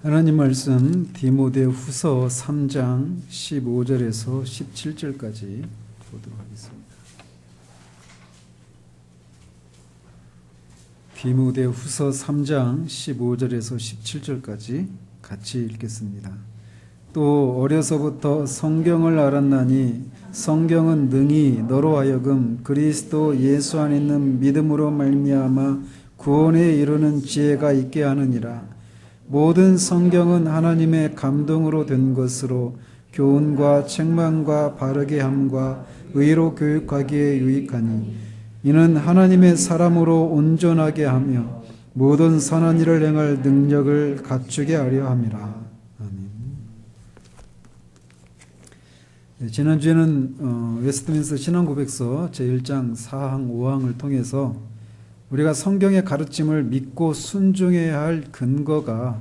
하나님 말씀 디모데후서 3장 15절에서 17절까지 보도록 하겠습니다. 디모데후서 3장 15절에서 17절까지 같이 읽겠습니다. 또 어려서부터 성경을 알았나니 성경은 능히 너로 하여금 그리스도 예수 안에 있는 믿음으로 말미암아 구원에 이르는 지혜가 있게 하느니라. 모든 성경은 하나님의 감동으로 된 것으로 교훈과 책망과 바르게 함과 의로 교육하기에 유익하니 이는 하나님의 사람으로 온전하게 하며 모든 선한 일을 행할 능력을 갖추게 하려 함이라. 아멘. 지난주에는 웨스트민스터 신앙고백서 제1장 4항 5항을 통해서 우리가 성경의 가르침을 믿고 순종해야 할 근거가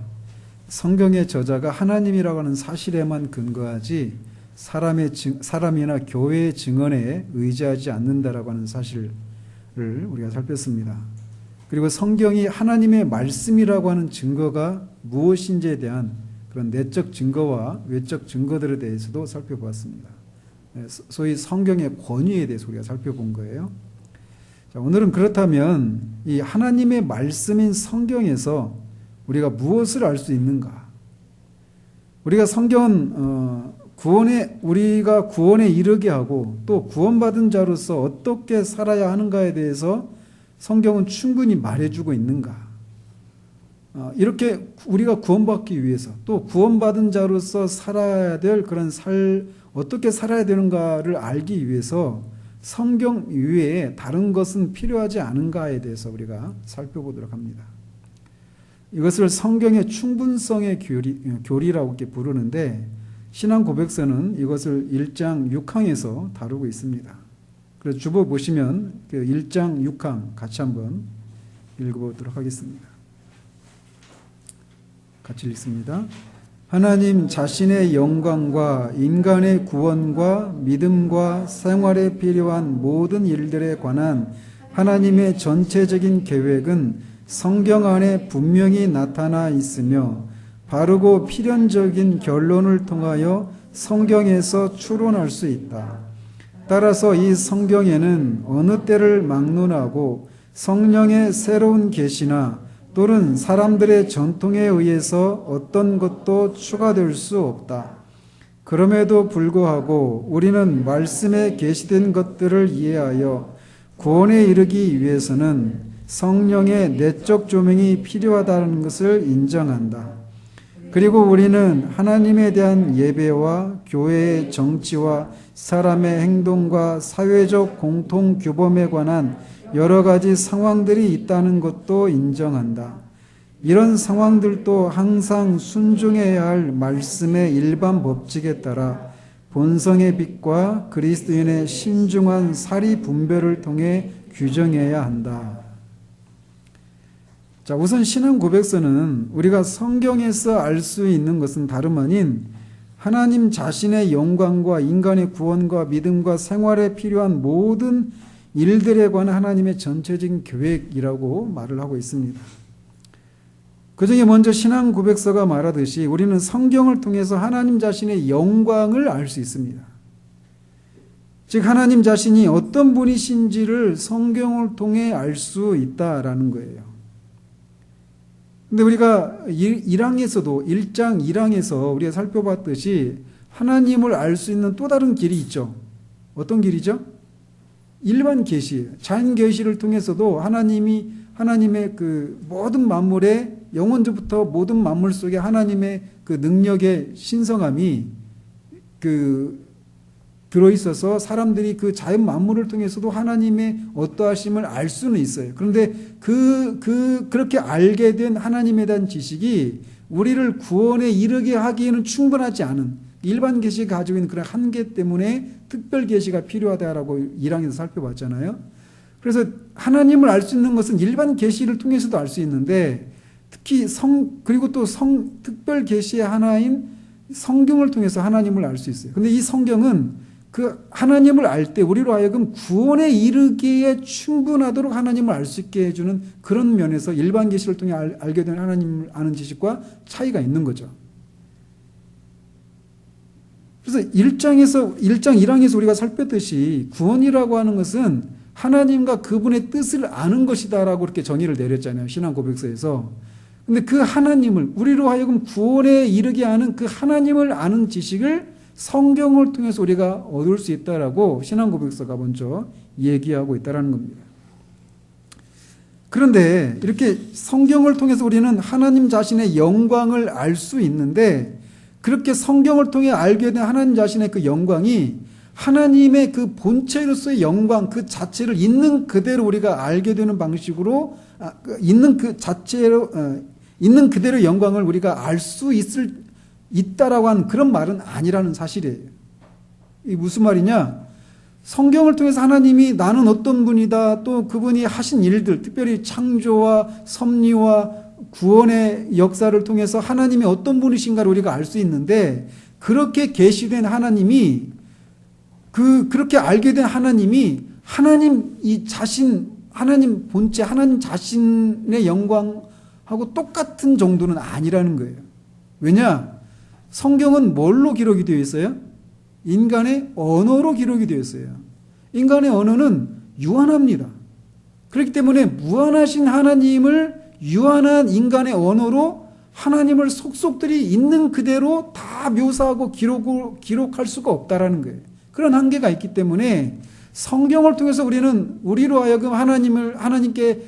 성경의 저자가 하나님이라고 하는 사실에만 근거하지 사람이나 교회의 증언에 의지하지 않는다라고 하는 사실을 우리가 살폈습니다. 그리고 성경이 하나님의 말씀이라고 하는 증거가 무엇인지에 대한 그런 내적 증거와 외적 증거들에 대해서도 살펴보았습니다. 소위 성경의 권위에 대해서 우리가 살펴본 거예요. 자, 오늘은 그렇다면 이 하나님의 말씀인 성경에서 우리가 무엇을 알 수 있는가? 우리가 성경은 우리가 구원에 이르게 하고 또 구원받은 자로서 어떻게 살아야 하는가에 대해서 성경은 충분히 말해주고 있는가? 이렇게 우리가 구원받기 위해서 또 구원받은 자로서 살아야 될 그런 어떻게 살아야 되는가를 알기 위해서 성경 이외에 다른 것은 필요하지 않은가에 대해서 우리가 살펴보도록 합니다. 이것을 성경의 충분성의 교리라고 이렇게 부르는데 신앙 고백서는 이것을 1장 6항에서 다루고 있습니다. 그래서 주보 보시면 그 1장 6항 같이 한번 읽어보도록 하겠습니다. 같이 읽습니다. 하나님 자신의 영광과 인간의 구원과 믿음과 생활에 필요한 모든 일들에 관한 하나님의 전체적인 계획은 성경 안에 분명히 나타나 있으며 바르고 필연적인 결론을 통하여 성경에서 추론할 수 있다. 따라서 이 성경에는 어느 때를 막론하고 성령의 새로운 계시나 또는 사람들의 전통에 의해서 어떤 것도 추가될 수 없다. 그럼에도 불구하고 우리는 말씀에 계시된 것들을 이해하여 구원에 이르기 위해서는 성령의 내적 조명이 필요하다는 것을 인정한다. 그리고 우리는 하나님에 대한 예배와 교회의 정치와 사람의 행동과 사회적 공통 규범에 관한 여러 가지 상황들이 있다는 것도 인정한다. 이런 상황들도 항상 순종해야 할 말씀의 일반 법칙에 따라 본성의 빛과 그리스도인의 신중한 사리 분별을 통해 규정해야 한다. 자, 우선 신앙 고백서는 우리가 성경에서 알 수 있는 것은 다름 아닌 하나님 자신의 영광과 인간의 구원과 믿음과 생활에 필요한 모든 일들에 관한 하나님의 전체적인 계획이라고 말을 하고 있습니다. 그중에 먼저 신앙 고백서가 말하듯이 우리는 성경을 통해서 하나님 자신의 영광을 알 수 있습니다. 즉 하나님 자신이 어떤 분이신지를 성경을 통해 알 수 있다라는 거예요. 근데 우리가 1장 1항에서 우리가 살펴봤듯이 하나님을 알 수 있는 또 다른 길이 있죠. 어떤 길이죠? 일반 계시예요. 자연 계시를 통해서도 하나님의 그 모든 만물의 영원전부터 모든 만물 속에 하나님의 그 능력의 신성함이 들어있어서 사람들이 그 자연 만물을 통해서도 하나님의 어떠하심을 알 수는 있어요. 그런데 그렇게 알게 된 하나님에 대한 지식이 우리를 구원에 이르게 하기에는 충분하지 않은 일반 계시가 가지고 있는 그런 한계 때문에 특별 계시가 필요하다라고 1항에서 살펴봤잖아요. 그래서 하나님을 알 수 있는 것은 일반 계시를 통해서도 알 수 있는데 특히 그리고 또 특별 계시의 하나인 성경을 통해서 하나님을 알 수 있어요. 그런데 이 성경은 그 하나님을 알 때 우리로 하여금 구원에 이르기에 충분하도록 하나님을 알 수 있게 해주는 그런 면에서 일반 계시를 통해 알게 된 하나님을 아는 지식과 차이가 있는 거죠. 그래서 1장 1항에서 우리가 살폈듯이 구원이라고 하는 것은 하나님과 그분의 뜻을 아는 것이다라고 이렇게 정의를 내렸잖아요. 신앙 고백서에서. 근데 그 하나님을 우리로 하여금 구원에 이르게 하는 그 하나님을 아는 지식을 성경을 통해서 우리가 얻을 수 있다라고 신앙 고백서가 먼저 얘기하고 있다라는 겁니다. 그런데 이렇게 성경을 통해서 우리는 하나님 자신의 영광을 알 수 있는데 그렇게 성경을 통해 알게 된 하나님 자신의 그 영광이 하나님의 그 본체로서의 영광 그 자체를 있는 그대로 우리가 알게 되는 방식으로 있는 그대로 영광을 우리가 알 수 있다라고 하는 그런 말은 아니라는 사실이에요. 이게 무슨 말이냐? 성경을 통해서 하나님이 나는 어떤 분이다, 또 그분이 하신 일들, 특별히 창조와 섭리와 구원의 역사를 통해서 하나님이 어떤 분이신가를 우리가 알 수 있는데 그렇게 계시된 하나님이 그렇게 알게 된 하나님이 하나님 하나님 본체, 하나님 자신의 영광하고 똑같은 정도는 아니라는 거예요. 왜냐? 성경은 뭘로 기록이 되어 있어요? 인간의 언어로 기록이 되어 있어요. 인간의 언어는 유한합니다. 그렇기 때문에 무한하신 하나님을 유한한 인간의 언어로 하나님을 속속들이 있는 그대로 다 묘사하고 기록할 수가 없다라는 거예요. 그런 한계가 있기 때문에 성경을 통해서 우리는 우리로 하여금 하나님께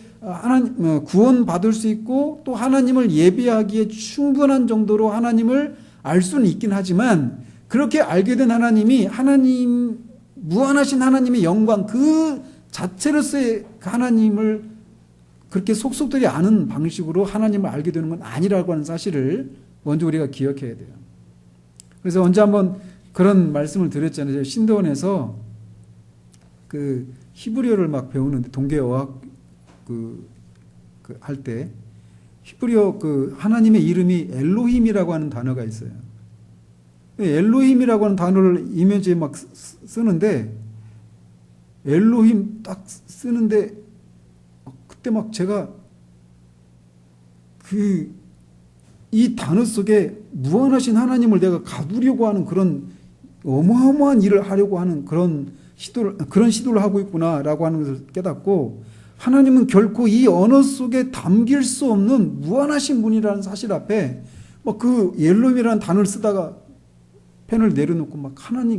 구원받을 수 있고 또 하나님을 예배하기에 충분한 정도로 하나님을 알 수는 있긴 하지만 그렇게 알게 된 하나님이 무한하신 하나님의 영광 그 자체로서의 하나님을 그렇게 속속들이 아는 방식으로 하나님을 알게 되는 건 아니라고 하는 사실을 먼저 우리가 기억해야 돼요. 그래서 언제 한번 그런 말씀을 드렸잖아요. 신도원에서 그 히브리어를 막 배우는데 동계어학 할 때 히브리어 하나님의 이름이 엘로힘이라고 하는 단어가 있어요. 엘로힘이라고 하는 단어를 이면지에 막 쓰는데 엘로힘 딱 쓰는데 그때 막 제가 이 단어 속에 무한하신 하나님을 내가 가두려고 하는 그런 어마어마한 일을 하려고 하는 그런 시도를 하고 있구나라고 하는 것을 깨닫고 하나님은 결코 이 언어 속에 담길 수 없는 무한하신 분이라는 사실 앞에 막 그 엘로힘이라는 단어를 쓰다가 펜을 내려놓고 막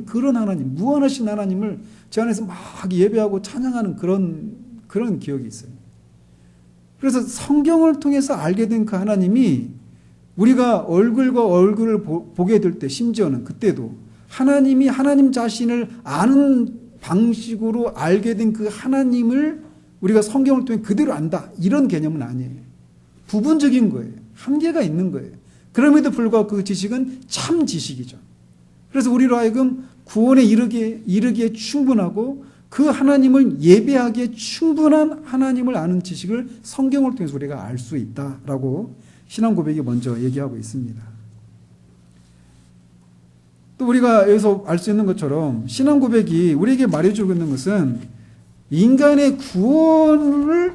그런 하나님, 무한하신 하나님을 제 안에서 막 예배하고 찬양하는 그런 기억이 있어요. 그래서 성경을 통해서 알게 된 그 하나님이 우리가 얼굴과 얼굴을 보게 될 때 심지어는 그때도 하나님이 하나님 자신을 아는 방식으로 알게 된 그 하나님을 우리가 성경을 통해 그대로 안다 이런 개념은 아니에요. 부분적인 거예요. 한계가 있는 거예요. 그럼에도 불구하고 그 지식은 참 지식이죠. 그래서 우리로 하여금 구원에 이르기에 충분하고 그 하나님을 예배하기에 충분한 하나님을 아는 지식을 성경을 통해서 우리가 알 수 있다라고 신앙 고백이 먼저 얘기하고 있습니다. 또 우리가 여기서 알 수 있는 것처럼 신앙 고백이 우리에게 말해주고 있는 것은 인간의 구원에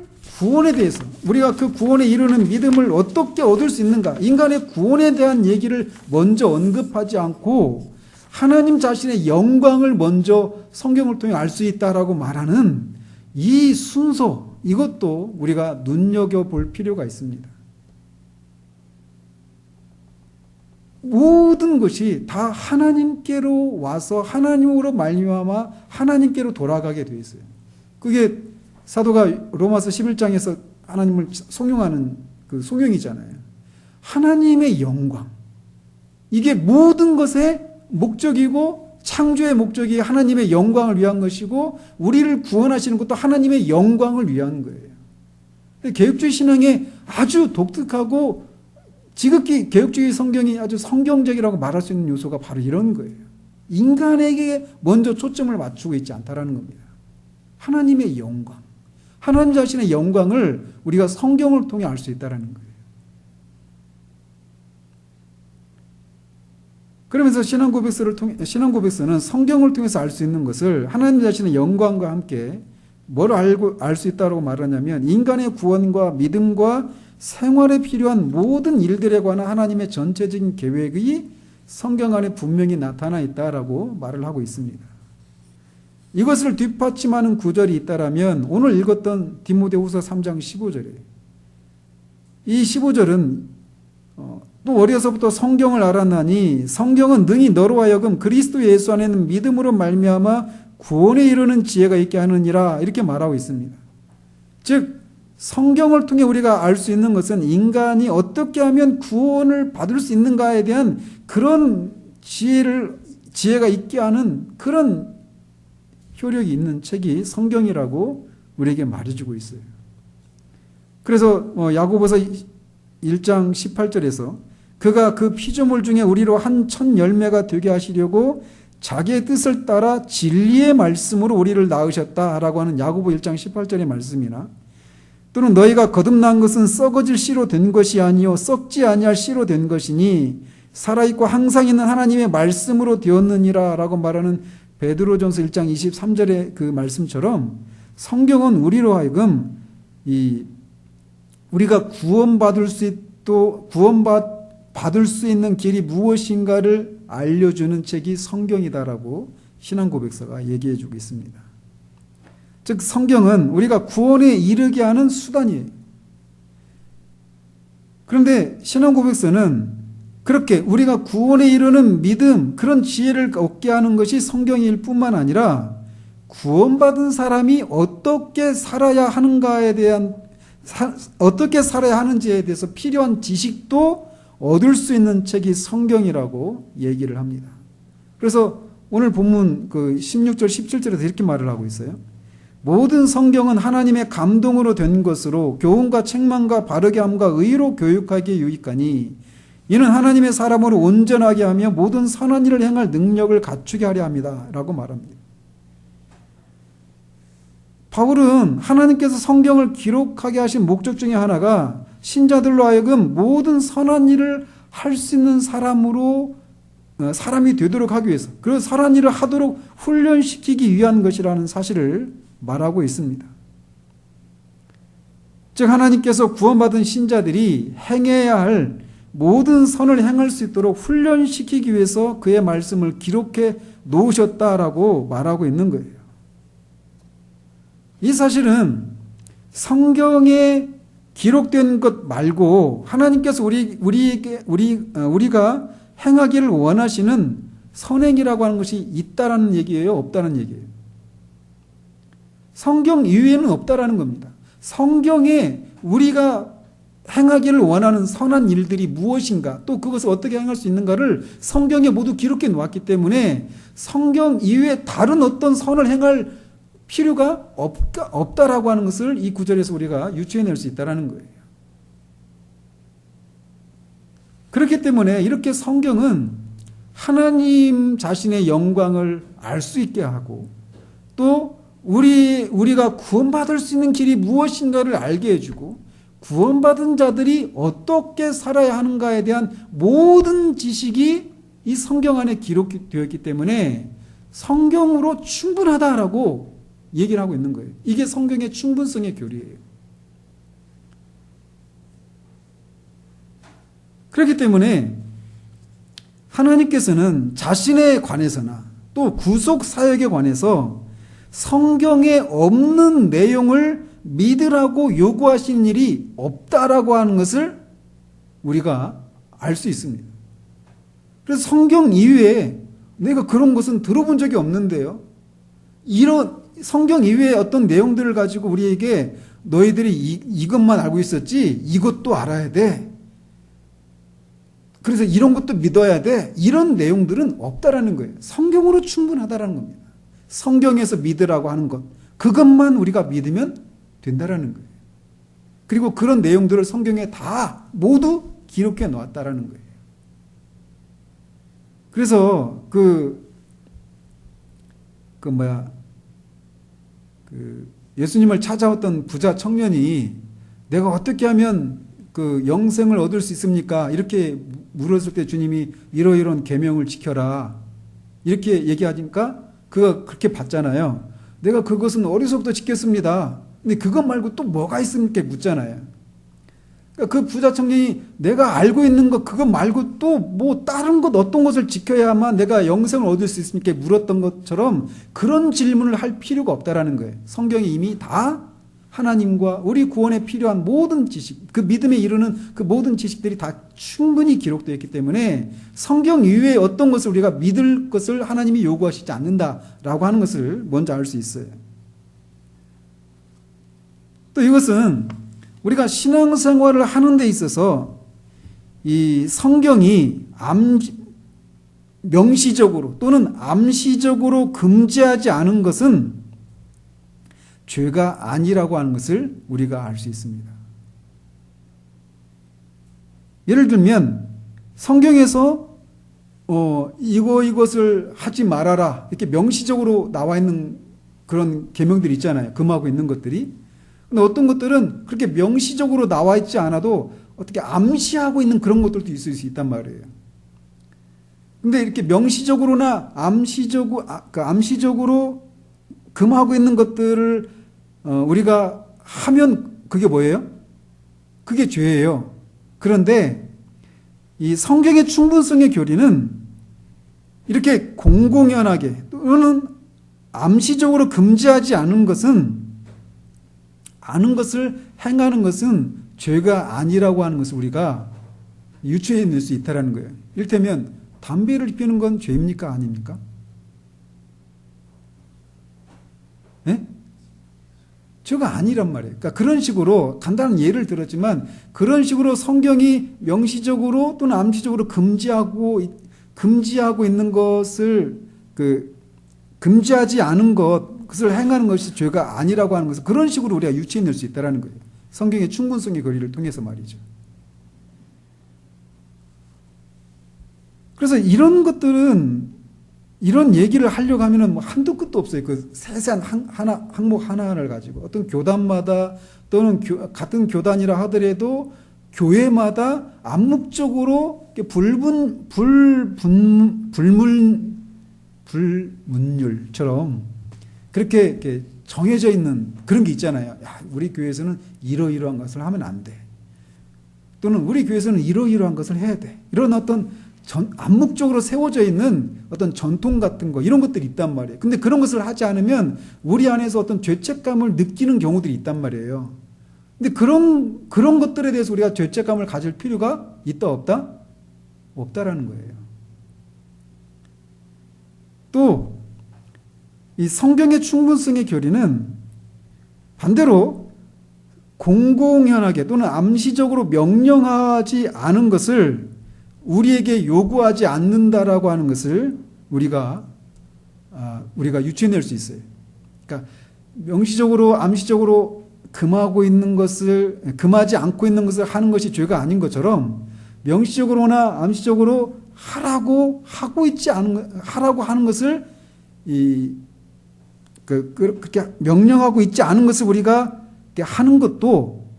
대해서 우리가 그 구원에 이르는 믿음을 어떻게 얻을 수 있는가, 인간의 구원에 대한 얘기를 먼저 언급하지 않고 하나님 자신의 영광을 먼저 성경을 통해 알 수 있다라고 말하는 이 순서, 이것도 우리가 눈여겨볼 필요가 있습니다. 모든 것이 다 하나님께로 와서 하나님으로 말미암아 하나님께로 돌아가게 되어 있어요. 그게 사도가 로마서 11장에서 하나님을 송영하는 그 송영이잖아요. 하나님의 영광. 이게 모든 것의 목적이고 창조의 목적이 하나님의 영광을 위한 것이고 우리를 구원하시는 것도 하나님의 영광을 위한 거예요. 개혁주의 신앙에 아주 독특하고 지극히 개혁주의 성경이 아주 성경적이라고 말할 수 있는 요소가 바로 이런 거예요. 인간에게 먼저 초점을 맞추고 있지 않다라는 겁니다. 하나님의 영광, 하나님 자신의 영광을 우리가 성경을 통해 알 수 있다는 거예요. 그러면서 신앙고백서는 성경을 통해서 알 수 있는 것을 하나님 자신의 영광과 함께 뭘 알고 알 수 있다고 말하냐면 인간의 구원과 믿음과 생활에 필요한 모든 일들에 관한 하나님의 전체적인 계획이 성경 안에 분명히 나타나 있다라고 말을 하고 있습니다. 이것을 뒷받침하는 구절이 있다라면 오늘 읽었던 디모데후서 3장 15절이에요. 이 15절은 또 어려서부터 성경을 알았나니 성경은 능히 너로 하여금 그리스도 예수 안에는 믿음으로 말미암아 구원에 이르는 지혜가 있게 하느니라 이렇게 말하고 있습니다. 즉 성경을 통해 우리가 알 수 있는 것은 인간이 어떻게 하면 구원을 받을 수 있는가에 대한 그런 지혜가 있게 하는 그런 효력이 있는 책이 성경이라고 우리에게 말해주고 있어요. 그래서 야고보서 1장 18절에서 그가 그 피조물 중에 우리로 한 첫 열매가 되게 하시려고 자기의 뜻을 따라 진리의 말씀으로 우리를 낳으셨다라고 하는 야고보 1장 18절의 말씀이나 또는 너희가 거듭난 것은 썩어질 씨로 된 것이 아니요 썩지 아니할 씨로 된 것이니 살아있고 항상 있는 하나님의 말씀으로 되었느니라 라고 말하는 베드로전서 1장 23절의 그 말씀처럼 성경은 우리로 하여금 우리가 구원받을 수 있는 길이 무엇인가를 알려주는 책이 성경이다라고 신앙고백서가 얘기해주고 있습니다. 즉 성경은 우리가 구원에 이르게 하는 수단이에요. 그런데 신앙고백서는 그렇게 우리가 구원에 이르는 믿음, 그런 지혜를 얻게 하는 것이 성경일 뿐만 아니라 구원받은 사람이 어떻게 살아야 하는가에 대한 어떻게 살아야 하는지에 대해서 필요한 지식도 얻을 수 있는 책이 성경이라고 얘기를 합니다. 그래서 오늘 본문 그 16절, 17절에서 이렇게 말을 하고 있어요. 모든 성경은 하나님의 감동으로 된 것으로 교훈과 책망과 바르게 함과 의로 교육하기에 유익하니 이는 하나님의 사람으로 온전하게 하며 모든 선한 일을 행할 능력을 갖추게 하려 합니다. 라고 말합니다. 바울은 하나님께서 성경을 기록하게 하신 목적 중에 하나가 신자들로 하여금 모든 선한 일을 할 수 있는 사람이 되도록 하기 위해서, 그리고 선한 일을 하도록 훈련시키기 위한 것이라는 사실을 말하고 있습니다. 즉 하나님께서 구원받은 신자들이 행해야 할 모든 선을 행할 수 있도록 훈련시키기 위해서 그의 말씀을 기록해 놓으셨다라고 말하고 있는 거예요. 이 사실은 성경에 기록된 것 말고 하나님께서 우리가 행하기를 원하시는 선행이라고 하는 것이 있다라는 얘기예요, 없다는 얘기예요? 성경 이외에는 없다라는 겁니다. 성경에 우리가 행하기를 원하는 선한 일들이 무엇인가, 또 그것을 어떻게 행할 수 있는가를 성경에 모두 기록해 놓았기 때문에 성경 이외에 다른 어떤 선을 행할 필요가 없다라고 하는 것을 이 구절에서 우리가 유추해낼 수 있다는 거예요. 그렇기 때문에 이렇게 성경은 하나님 자신의 영광을 알 수 있게 하고 또 우리가 구원받을 수 있는 길이 무엇인가를 알게 해주고 구원받은 자들이 어떻게 살아야 하는가에 대한 모든 지식이 이 성경 안에 기록되어 있기 때문에 성경으로 충분하다라고 얘기를 하고 있는 거예요. 이게 성경의 충분성의 교리예요. 그렇기 때문에 하나님께서는 자신에 관해서나 또 구속 사역에 관해서 성경에 없는 내용을 믿으라고 요구하시는 일이 없다라고 하는 것을 우리가 알 수 있습니다. 그래서 성경 이외에 내가 그런 것은 들어본 적이 없는데요. 이런 성경 이외의 어떤 내용들을 가지고 우리에게 너희들이 이것만 알고 있었지 이것도 알아야 돼. 그래서 이런 것도 믿어야 돼. 이런 내용들은 없다라는 거예요. 성경으로 충분하다라는 겁니다. 성경에서 믿으라고 하는 것, 그것만 우리가 믿으면 된다라는 거예요. 그리고 그런 내용들을 성경에 다 모두 기록해 놓았다라는 거예요. 그래서 예수님을 찾아왔던 부자 청년이 내가 어떻게 하면 그 영생을 얻을 수 있습니까? 이렇게 물었을 때 주님이 이러이러한 계명을 지켜라 이렇게 얘기하니까 그가 그렇게 받잖아요. 내가 그것은 어려서부터 지켰습니다. 근데 그것 말고 또 뭐가 있습니까? 묻잖아요. 그러니까 그 부자 청년이 내가 알고 있는 것 그것 말고 또 뭐 다른 것 어떤 것을 지켜야만 내가 영생을 얻을 수 있습니까? 물었던 것처럼 그런 질문을 할 필요가 없다라는 거예요. 성경이 이미 다 하나님과 우리 구원에 필요한 모든 지식, 그 믿음에 이르는 그 모든 지식들이 다 충분히 기록되어 있기 때문에 성경 이외에 어떤 것을 우리가 믿을 것을 하나님이 요구하시지 않는다라고 하는 것을 먼저 알 수 있어요. 또 이것은 우리가 신앙생활을 하는 데 있어서 이 성경이 명시적으로 또는 암시적으로 금지하지 않은 것은 죄가 아니라고 하는 것을 우리가 알 수 있습니다. 예를 들면 성경에서 이것을 하지 말아라 이렇게 명시적으로 나와 있는 그런 계명들이 있잖아요. 금하고 있는 것들이. 근데 어떤 것들은 그렇게 명시적으로 나와 있지 않아도 어떻게 암시하고 있는 그런 것들도 있을 수 있단 말이에요. 근데 이렇게 명시적으로나 암시적으로 금하고 있는 것들을 우리가 하면 그게 뭐예요? 그게 죄예요. 그런데 이 성경의 충분성의 교리는 이렇게 공공연하게 또는 암시적으로 금지하지 않은 것은 아는 것을 행하는 것은 죄가 아니라고 하는 것을 우리가 유추해낼 수 있다는 거예요. 이를테면 담배를 피우는 건 죄입니까? 아닙니까? 네? 죄가 아니란 말이에요. 그러니까 그런 식으로 간단한 예를 들었지만 그런 식으로 성경이 명시적으로 또는 암시적으로 금지하고 있는 것을 금지하지 않은 그것을 행하는 것이 죄가 아니라고 하는 것을 그런 식으로 우리가 유추해낼 수 있다는 거예요. 성경의 충분성의 거리를 통해서 말이죠. 그래서 이런 것들은 이런 얘기를 하려고 하면은 뭐 한도 끝도 없어요. 그 세세한 항목 하나하나를 가지고 어떤 교단마다 또는 같은 교단이라 하더라도 교회마다 암묵적으로 불문율처럼 그렇게 이렇게 정해져 있는 그런 게 있잖아요. 야, 우리 교회에서는 이러이러한 것을 하면 안 돼. 또는 우리 교회에서는 이러이러한 것을 해야 돼. 이런 어떤 암묵적으로 세워져 있는 어떤 전통 같은 거 이런 것들이 있단 말이에요. 근데 그런 것을 하지 않으면 우리 안에서 어떤 죄책감을 느끼는 경우들이 있단 말이에요. 근데 그런 것들에 대해서 우리가 죄책감을 가질 필요가 있다 없다? 없다라는 거예요. 또 이 성경의 충분성의 교리는 반대로 공공연하게 또는 암시적으로 명령하지 않은 것을 우리에게 요구하지 않는다라고 하는 것을 우리가 유추해낼 수 있어요. 그러니까 명시적으로 암시적으로 금하지 않고 있는 것을 하는 것이 죄가 아닌 것처럼 명시적으로나 암시적으로 하라고 하는 것을 그렇게 명령하고 있지 않은 것을 우리가 하는 것도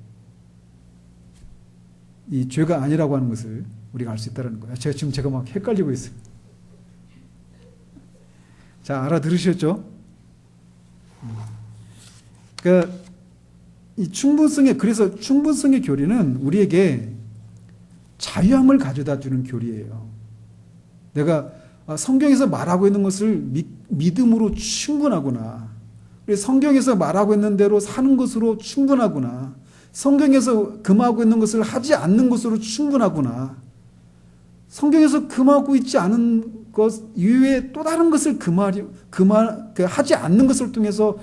이 죄가 아니라고 하는 것을 우리가 알 수 있다는 거예요. 제가 막 헷갈리고 있어요. 자, 알아들으셨죠? 그러니까 그래서 충분성의 교리는 우리에게 자유함을 가져다 주는 교리예요. 내가 성경에서 말하고 있는 것을 믿음으로 충분하구나. 성경에서 말하고 있는 대로 사는 것으로 충분하구나. 성경에서 금하고 있는 것을 하지 않는 것으로 충분하구나. 성경에서 금하고 있지 않은 것 이외에 또 다른 것을 하지 않는 것을 통해서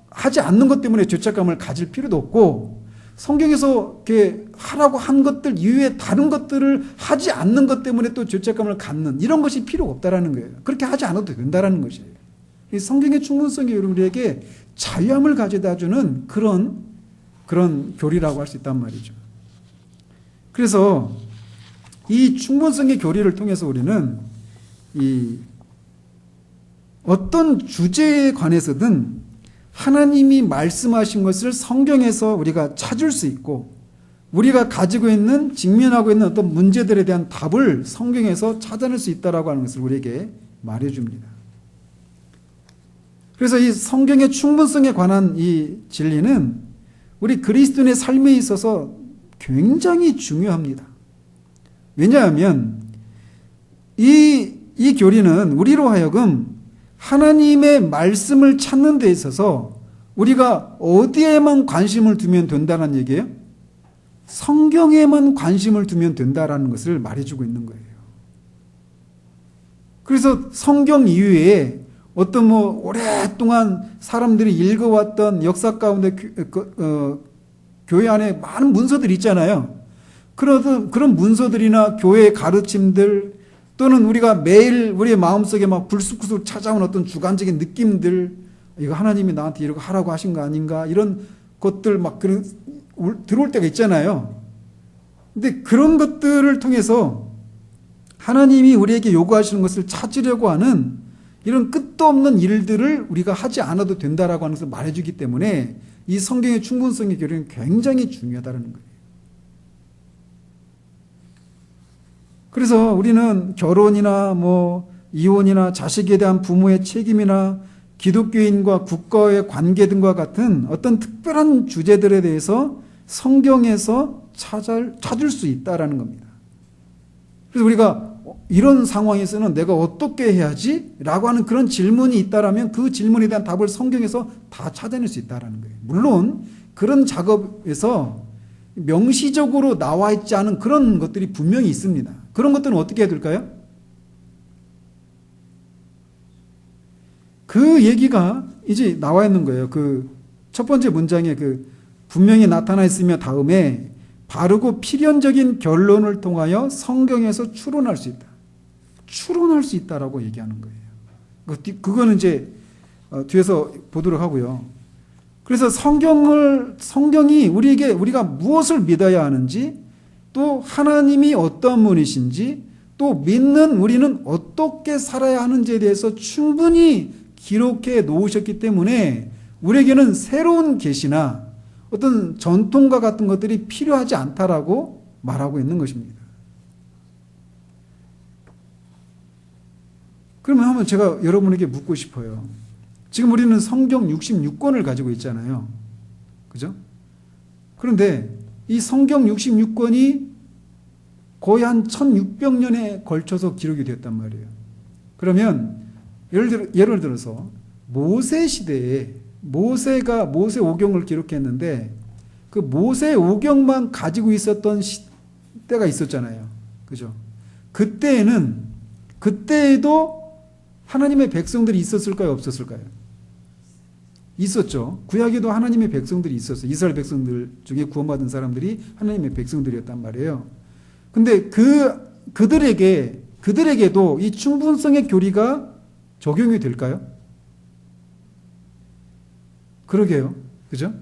하지 않는 것 때문에 죄책감을 가질 필요도 없고 성경에서 이렇게 하라고 한 것들 이외에 다른 것들을 하지 않는 것 때문에 또 죄책감을 갖는 이런 것이 필요가 없다라는 거예요. 그렇게 하지 않아도 된다라는 것이에요. 이 성경의 충분성이 우리에게 자유함을 가져다 주는 그런 교리라고 할 수 있단 말이죠. 그래서 이 충분성의 교리를 통해서 우리는 어떤 주제에 관해서든 하나님이 말씀하신 것을 성경에서 우리가 찾을 수 있고 우리가 가지고 있는 직면하고 있는 어떤 문제들에 대한 답을 성경에서 찾아낼 수 있다라고 하는 것을 우리에게 말해줍니다. 그래서 이 성경의 충분성에 관한 이 진리는 우리 그리스도인의 삶에 있어서 굉장히 중요합니다. 왜냐하면 이 교리는 우리로 하여금 하나님의 말씀을 찾는 데 있어서 우리가 어디에만 관심을 두면 된다는 얘기예요? 성경에만 관심을 두면 된다라는 것을 말해주고 있는 거예요. 그래서 성경 이외에 어떤 오랫동안 사람들이 읽어왔던 역사 가운데 교회 안에 많은 문서들이 있잖아요. 그런 문서들이나 교회의 가르침들 또는 우리가 매일 우리의 마음속에 막 불쑥불쑥 찾아온 어떤 주관적인 느낌들, 이거 하나님이 나한테 이렇게 하라고 하신 거 아닌가, 이런 것들 막 들어올 때가 있잖아요. 근데 그런 것들을 통해서 하나님이 우리에게 요구하시는 것을 찾으려고 하는 이런 끝도 없는 일들을 우리가 하지 않아도 된다라고 하는 것을 말해주기 때문에 이 성경의 충분성의 교리는 굉장히 중요하다는 거예요. 그래서 우리는 결혼이나 이혼이나 자식에 대한 부모의 책임이나 기독교인과 국가의 관계 등과 같은 어떤 특별한 주제들에 대해서 성경에서 찾을 수 있다라는 겁니다. 그래서 우리가 이런 상황에서는 내가 어떻게 해야지? 라고 하는 그런 질문이 있다라면 그 질문에 대한 답을 성경에서 다 찾아낼 수 있다라는 거예요. 물론 그런 작업에서 명시적으로 나와 있지 않은 그런 것들이 분명히 있습니다. 그런 것들은 어떻게 해야 될까요? 그 얘기가 이제 나와 있는 거예요. 그 첫 번째 문장에 분명히 나타나 있으며 다음에 바르고 필연적인 결론을 통하여 성경에서 추론할 수 있다. 추론할 수 있다라고 얘기하는 거예요. 그거는 이제 뒤에서 보도록 하고요. 그래서 성경이 우리가 무엇을 믿어야 하는지, 또 하나님이 어떤 분이신지, 또 믿는 우리는 어떻게 살아야 하는지에 대해서 충분히 기록해 놓으셨기 때문에 우리에게는 새로운 계시나 어떤 전통과 같은 것들이 필요하지 않다라고 말하고 있는 것입니다. 그러면 한번 제가 여러분에게 묻고 싶어요. 지금 우리는 성경 66권을 가지고 있잖아요. 그죠? 그런데 이 성경 66권이 거의 한 1600년에 걸쳐서 기록이 됐단 말이에요. 그러면 예를 들어서 모세 시대에 모세 오경을 기록했는데 그 모세 오경만 가지고 있었던 때가 있었잖아요. 그죠? 그때에도 하나님의 백성들이 있었을까요? 없었을까요? 있었죠. 구약에도 하나님의 백성들이 있었어요. 이스라엘 백성들 중에 구원받은 사람들이 하나님의 백성들이었단 말이에요. 근데 그들에게도 이 충분성의 교리가 적용이 될까요? 그러게요. 그죠?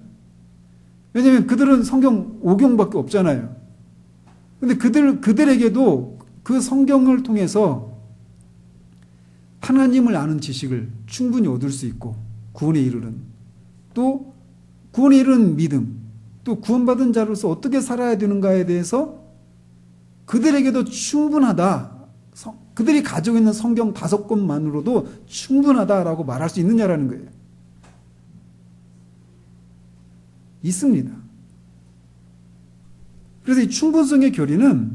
왜냐하면 그들은 성경 5경밖에 없잖아요. 근데 그들에게도 그 성경을 통해서 하나님을 아는 지식을 충분히 얻을 수 있고, 구원에 이르는, 또 구원에 이르는 믿음, 또 구원받은 자로서 어떻게 살아야 되는가에 대해서 그들에게도 충분하다. 그들이 가지고 있는 성경 5권만으로도 충분하다라고 말할 수 있느냐라는 거예요. 있습니다. 그래서 이 충분성의 교리는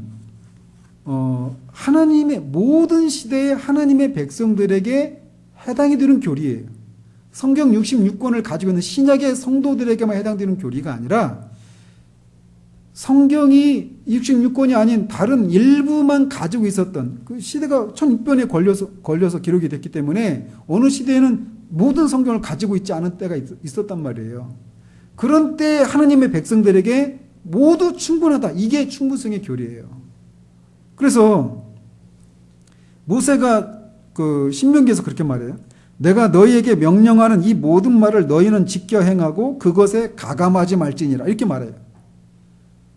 하나님의 모든 시대의 하나님의 백성들에게 해당이 되는 교리예요. 성경 66권을 가지고 있는 신약의 성도들에게만 해당되는 교리가 아니라 성경이 66권이 아닌 다른 일부만 가지고 있었던 그 시대가 1600년에 걸려서 기록이 됐기 때문에 어느 시대에는 모든 성경을 가지고 있지 않은 때가 있었단 말이에요. 그런 때 하나님의 백성들에게 모두 충분하다. 이게 충분성의 교리예요. 그래서 모세가 신명기에서 그렇게 말해요. 내가 너희에게 명령하는 이 모든 말을 너희는 지켜 행하고 그것에 가감하지 말지니라. 이렇게 말해요.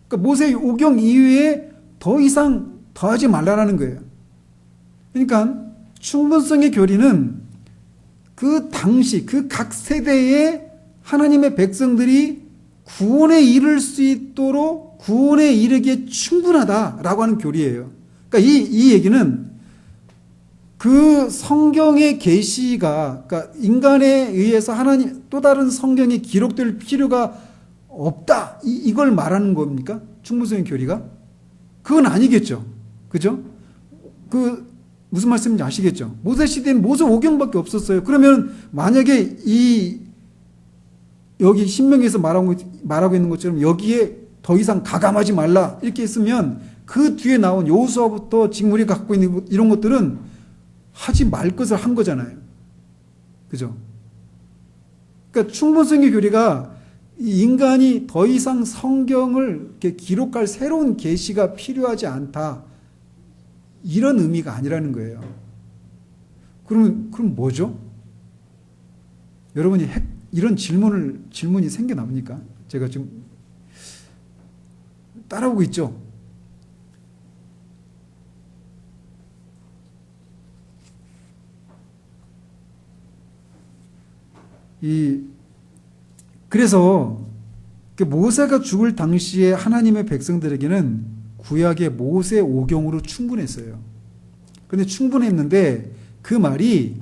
그러니까 모세의 오경 이후에 더 이상 더하지 말라라는 거예요. 그러니까 충분성의 교리는 그 당시 그 각 세대에 하나님의 백성들이 구원에 이를 수 있도록 구원에 이르기에 충분하다라고 하는 교리예요. 그러니까 이 얘기는 그 성경의 계시가, 그러니까 인간에 의해서 하나님 또 다른 성경이 기록될 필요가 없다, 이걸 말하는 겁니까? 충분성의 교리가? 그건 아니겠죠. 그죠? 무슨 말씀인지 아시겠죠? 모세 시대엔 모세 오경밖에 없었어요. 그러면 만약에 여기 신명기에서 말하고 있는 것처럼 여기에 더 이상 가감하지 말라 이렇게 했으면 그 뒤에 나온 여호수아부터 지금 우리가 갖고 있는 이런 것들은 하지 말 것을 한 거잖아요. 그죠? 그러니까 충분성의 교리가 인간이 더 이상 성경을 이렇게 기록할 새로운 계시가 필요하지 않다, 이런 의미가 아니라는 거예요. 그럼 뭐죠? 여러분이 이런 질문이 생겨납니까? 제가 지금 따라오고 있죠? 그래서 모세가 죽을 당시에 하나님의 백성들에게는 구약의 모세 오경으로 충분했어요. 그런데 충분했는데 그 말이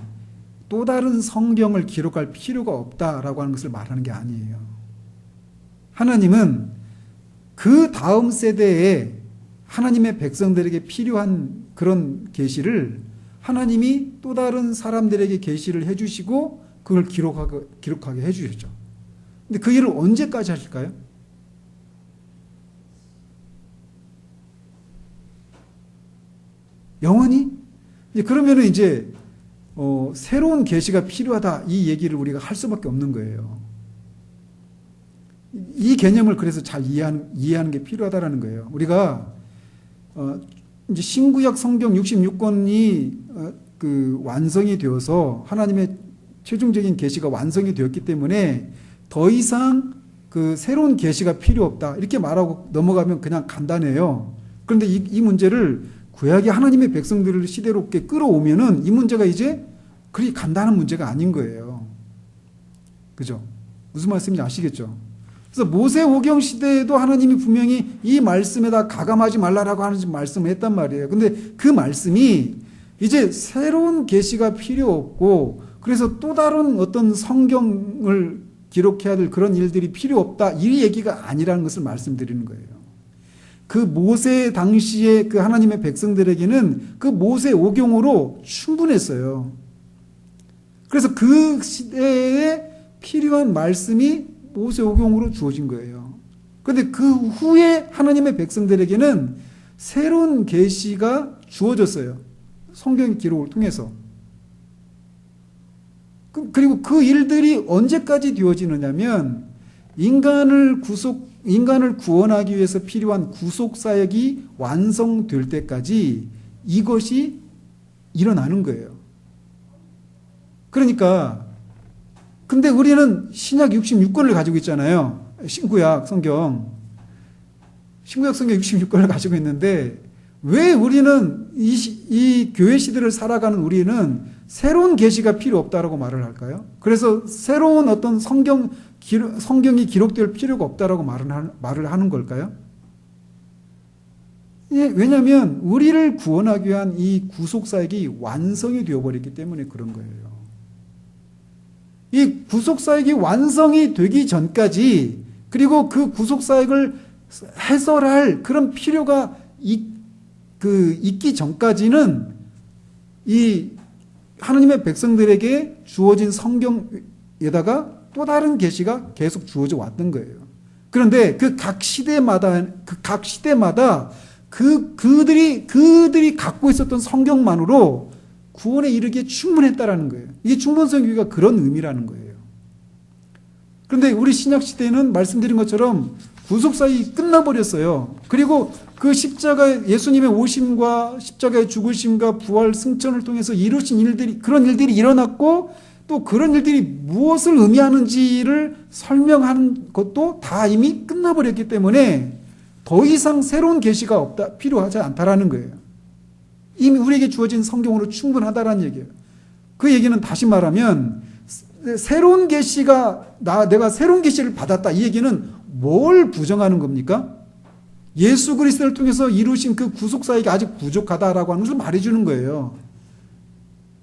또 다른 성경을 기록할 필요가 없다라고 하는 것을 말하는 게 아니에요. 하나님은 그 다음 세대에 하나님의 백성들에게 필요한 그런 계시를 하나님이 또 다른 사람들에게 계시를 해주시고 그걸 기록하게 해주셨죠. 근데 그 일을 언제까지 하실까요? 영원히? 그러면은 이제 새로운 계시가 필요하다, 이 얘기를 우리가 할 수밖에 없는 거예요. 이 개념을 그래서 잘 이해하는 게 필요하다라는 거예요. 우리가 이제 신구약 성경 66권이 완성이 되어서 하나님의 최종적인 계시가 완성이 되었기 때문에 더 이상 새로운 계시가 필요 없다, 이렇게 말하고 넘어가면 그냥 간단해요. 그런데 이 문제를 구약이 하나님의 백성들을 시대롭게 끌어오면은 이 문제가 이제 그리 간단한 문제가 아닌 거예요. 그죠? 무슨 말씀인지 아시겠죠? 그래서 모세 오경 시대에도 하나님이 분명히 이 말씀에다 가감하지 말라라고 하는 말씀을 했단 말이에요. 근데 그 말씀이 이제 새로운 계시가 필요 없고, 그래서 또 다른 어떤 성경을 기록해야 될 그런 일들이 필요 없다, 이 얘기가 아니라는 것을 말씀드리는 거예요. 그 모세 당시에 그 하나님의 백성들에게는 그 모세 오경으로 충분했어요. 그래서 그 시대에 필요한 말씀이 모세 오경으로 주어진 거예요. 그런데 그 후에 하나님의 백성들에게는 새로운 계시가 주어졌어요. 성경 기록을 통해서. 그리고 그 일들이 언제까지 되어지느냐면 인간을 구원하기 위해서 필요한 구속 사역이 완성될 때까지 이것이 일어나는 거예요. 그러니까 근데 우리는 신약 66권을 가지고 있잖아요. 신구약 성경 66권을 가지고 있는데 왜 우리는 이 교회 시대를 살아가는 우리는 새로운 계시가 필요 없다라고 말을 할까요? 그래서 새로운 어떤 성경이 기록될 필요가 없다라고 말을 하는 걸까요? 예, 왜냐하면 우리를 구원하기 위한 이 구속사역이 완성이 되어버렸기 때문에 그런 거예요. 이 구속사역이 완성이 되기 전까지, 그리고 그 구속사역을 해설할 그런 필요가 있기 전까지는 이 하나님의 백성들에게 주어진 성경에다가 또 다른 계시가 계속 주어져 왔던 거예요. 그런데 각 시대마다 그들이 갖고 있었던 성경만으로 구원에 이르기에 충분했다라는 거예요. 이게 충분성교회가 그런 의미라는 거예요. 그런데 우리 신약 시대에는 말씀드린 것처럼 구속사역이 끝나버렸어요. 그리고 그 예수님의 오심과 십자가의 죽으심과 부활 승천을 통해서 이루신 그런 일들이 일어났고, 또 그런 일들이 무엇을 의미하는지를 설명하는 것도 다 이미 끝나버렸기 때문에 더 이상 새로운 계시가 필요하지 않다라는 거예요. 이미 우리에게 주어진 성경으로 충분하다라는 얘기예요. 그 얘기는 다시 말하면 새로운 계시가 내가 새로운 계시를 받았다, 이 얘기는 뭘 부정하는 겁니까? 예수 그리스도를 통해서 이루신 그 구속사역이 아직 부족하다라고 하는 것을 말해주는 거예요.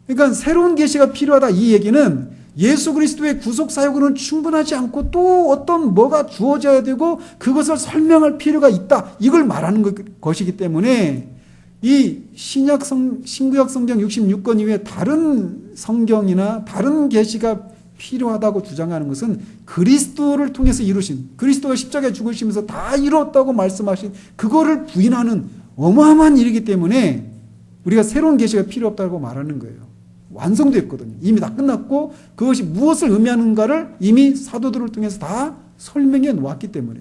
그러니까 새로운 계시가 필요하다 이 얘기는 예수 그리스도의 구속사역으로는 충분하지 않고 또 어떤 뭐가 주어져야 되고 그것을 설명할 필요가 있다. 이걸 말하는 것이기 때문에 이 신구약 성경 66권 이외에 다른 성경이나 다른 계시가 필요하다고 주장하는 것은 그리스도를 통해서 이루신, 그리스도가 십자가에 죽으시면서 다 이루었다고 말씀하신 그거를 부인하는 어마어마한 일이기 때문에 우리가 새로운 계시가 필요 없다고 말하는 거예요. 완성됐거든요. 이미 다 끝났고 그것이 무엇을 의미하는가를 이미 사도들을 통해서 다 설명해 놓았기 때문에.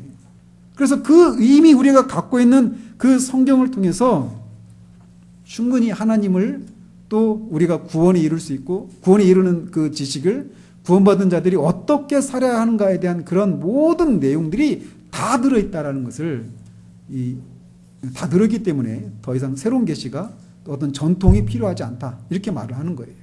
그래서 그 이미 우리가 갖고 있는 그 성경을 통해서 충분히 하나님을 또 우리가 구원에 이룰 수 있고 구원에 이르는 그 지식을 구원받은 자들이 어떻게 살아야 하는가에 대한 그런 모든 내용들이 다 들어있다라는 것을 다 들어있기 때문에 더 이상 새로운 계시가 어떤 전통이 필요하지 않다 이렇게 말을 하는 거예요.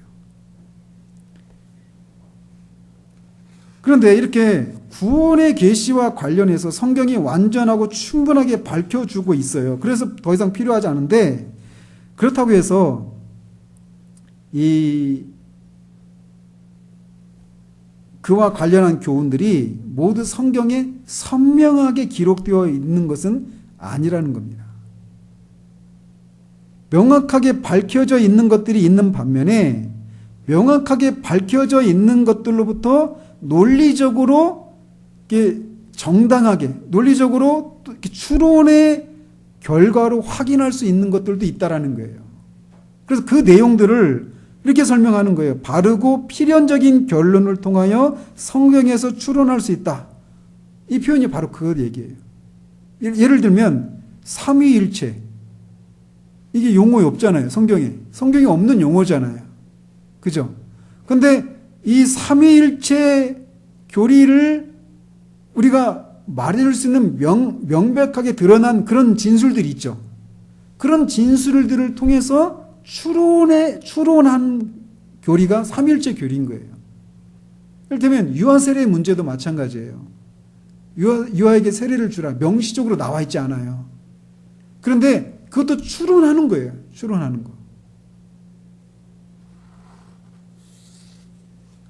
그런데 이렇게 구원의 계시와 관련해서 성경이 완전하고 충분하게 밝혀주고 있어요. 그래서 더 이상 필요하지 않은데 그렇다고 해서 그와 관련한 교훈들이 모두 성경에 선명하게 기록되어 있는 것은 아니라는 겁니다. 명확하게 밝혀져 있는 것들이 있는 반면에 명확하게 밝혀져 있는 것들로부터 논리적으로 정당하게 논리적으로 이렇게 추론의 결과로 확인할 수 있는 것들도 있다라는 거예요. 그래서 그 내용들을 이렇게 설명하는 거예요. 바르고 필연적인 결론을 통하여 성경에서 추론할 수 있다. 이 표현이 바로 그 얘기예요. 예를 들면 삼위일체 이게 용어에 없잖아요. 성경에 없는 용어잖아요. 그죠? 근데 이 삼위일체 교리를 우리가 말해줄 수 있는 명백하게 드러난 그런 진술들이 있죠. 그런 진술들을 통해서 추론한 교리가 삼위일체 교리인 거예요. 예를 들면 유아 세례의 문제도 마찬가지예요. 유아에게 세례를 주라 명시적으로 나와 있지 않아요. 그런데 그것도 추론하는 거예요. 추론하는 거.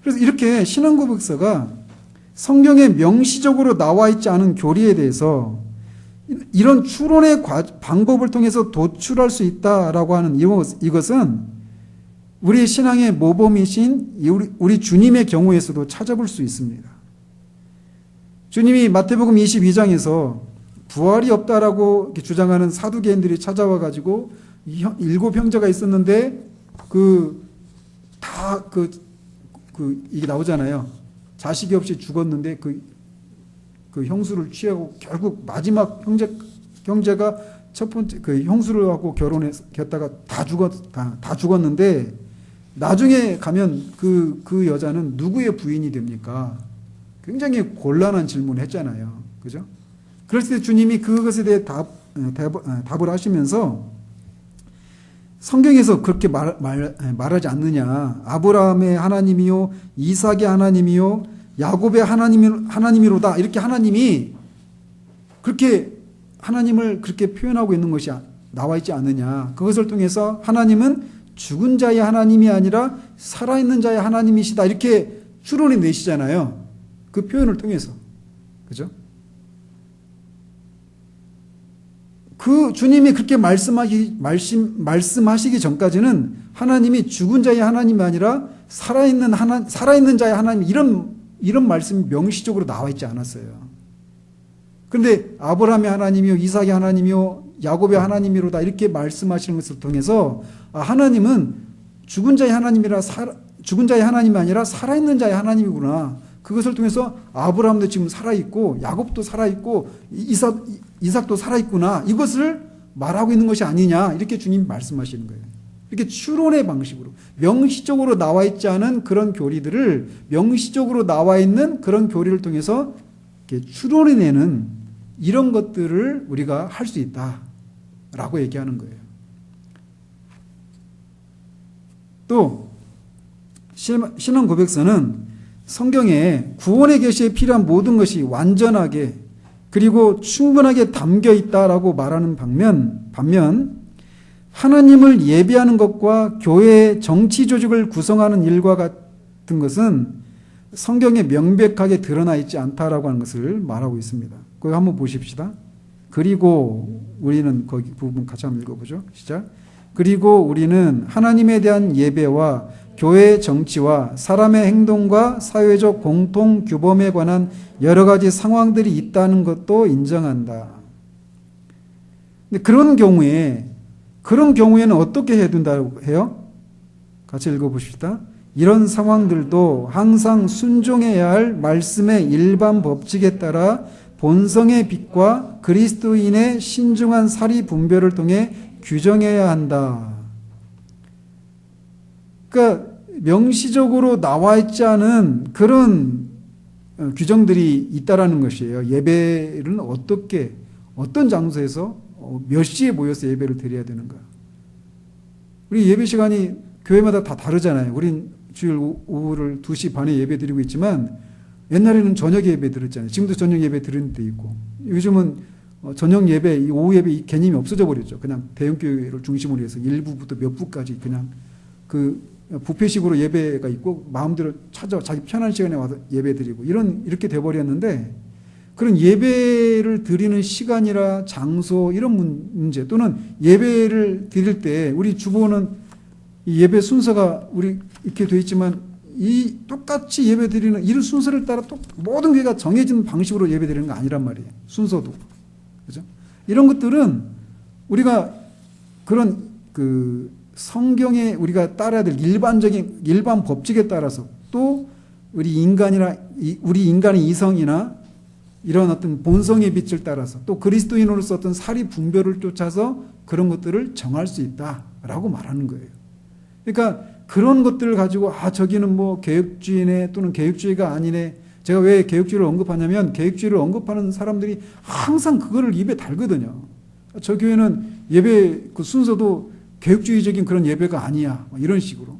그래서 이렇게 신앙고백서가 성경에 명시적으로 나와 있지 않은 교리에 대해서 이런 추론의 방법을 통해서 도출할 수 있다라고 하는 이것은 우리 신앙의 모범이신 우리 주님의 경우에서도 찾아볼 수 있습니다. 주님이 마태복음 22장에서 부활이 없다라고 주장하는 사두개인들이 찾아와 가지고 7 형제가 있었는데 이게 나오잖아요. 자식이 없이 죽었는데 그 형수를 취하고 결국 마지막 형제가 첫 번째 그 형수를 하고 결혼했다가 다 죽었는데 나중에 가면 그 여자는 누구의 부인이 됩니까? 굉장히 곤란한 질문을 했잖아요. 그죠? 그랬을 때 주님이 그것에 대해 답을 하시면서 성경에서 그렇게 말하지 않느냐. 아브라함의 하나님이요, 이삭의 하나님이요, 야곱의 하나님이로다. 이렇게 하나님을 그렇게 표현하고 있는 것이 나와 있지 않느냐. 그것을 통해서 하나님은 죽은 자의 하나님이 아니라 살아있는 자의 하나님이시다. 이렇게 추론해 내시잖아요. 그 표현을 통해서. 그죠? 그 주님이 그렇게 말씀하시기 전까지는 하나님이 죽은 자의 하나님이 아니라 살아있는 자의 하나님 이런 말씀이 명시적으로 나와 있지 않았어요. 그런데 아브라함의 하나님이요, 이삭의 하나님이요, 야곱의 하나님이로다 이렇게 말씀하시는 것을 통해서 하나님은 죽은 자의 하나님이 아니라 살아있는 자의 하나님이구나. 그것을 통해서 아브라함도 지금 살아있고 야곱도 살아있고 이삭도 살아있구나. 이것을 말하고 있는 것이 아니냐. 이렇게 주님이 말씀하시는 거예요. 이렇게 추론의 방식으로 명시적으로 나와 있지 않은 그런 교리들을 명시적으로 나와 있는 그런 교리를 통해서 이렇게 추론해내는 이런 것들을 우리가 할 수 있다라고 얘기하는 거예요. 또 신앙 고백서는 성경에 구원의 계시에 필요한 모든 것이 완전하게 그리고 충분하게 담겨 있다라고 말하는 반면 하나님을 예배하는 것과 교회의 정치 조직을 구성하는 일과 같은 것은 성경에 명백하게 드러나 있지 않다라고 하는 것을 말하고 있습니다. 그거 한번 보십시다. 그리고 우리는 거기 부분 같이 한번 읽어보죠. 시작. 그리고 우리는 하나님에 대한 예배와 교회의 정치와 사람의 행동과 사회적 공통 규범에 관한 여러 가지 상황들이 있다는 것도 인정한다. 근데 그런 경우에는 어떻게 해야 된다고 해요? 같이 읽어봅시다. 이런 상황들도 항상 순종해야 할 말씀의 일반 법칙에 따라 본성의 빛과 그리스도인의 신중한 사리 분별을 통해 규정해야 한다. 그러니까 명시적으로 나와 있지 않은 그런 규정들이 있다라는 것이에요. 예배는 어떤 장소에서 몇 시에 모여서 예배를 드려야 되는가. 우리 예배 시간이 교회마다 다 다르잖아요. 우린 주일 오후를 2시 반에 예배 드리고 있지만 옛날에는 저녁 예배 드렸잖아요. 지금도 저녁 예배 드리는 데 있고, 요즘은 저녁 예배, 오후 예배 이 개념이 없어져 버렸죠. 그냥 대형교회를 중심으로 해서 1부부터 몇 부까지 그냥 그 부페식으로 예배가 있고 마음대로 자기 편한 시간에 와서 예배 드리고 이렇게 돼버렸는데, 그런 예배를 드리는 시간이라 장소 이런 문제, 또는 예배를 드릴 때 우리 주보는 이 예배 순서가 우리 이렇게 돼 있지만 이 똑같이 예배 드리는 이 순서를 따라 또 모든 교회가 정해진 방식으로 예배 드리는 거 아니란 말이에요. 순서도. 그죠? 이런 것들은 우리가 그런 성경에 우리가 따라야 될 일반 법칙에 따라서, 또 우리 인간의 이성이나 이런 어떤 본성의 빛을 따라서, 또 그리스도인으로서 어떤 사리 분별을 쫓아서 그런 것들을 정할 수 있다라고 말하는 거예요. 그러니까 그런 것들을 가지고 저기는 뭐 개혁주의네 또는 개혁주의가 아니네. 제가 왜 개혁주의를 언급하냐면, 개혁주의를 언급하는 사람들이 항상 그거를 입에 달거든요. 저 교회는 예배 그 순서도 개혁주의적인 그런 예배가 아니야, 이런 식으로.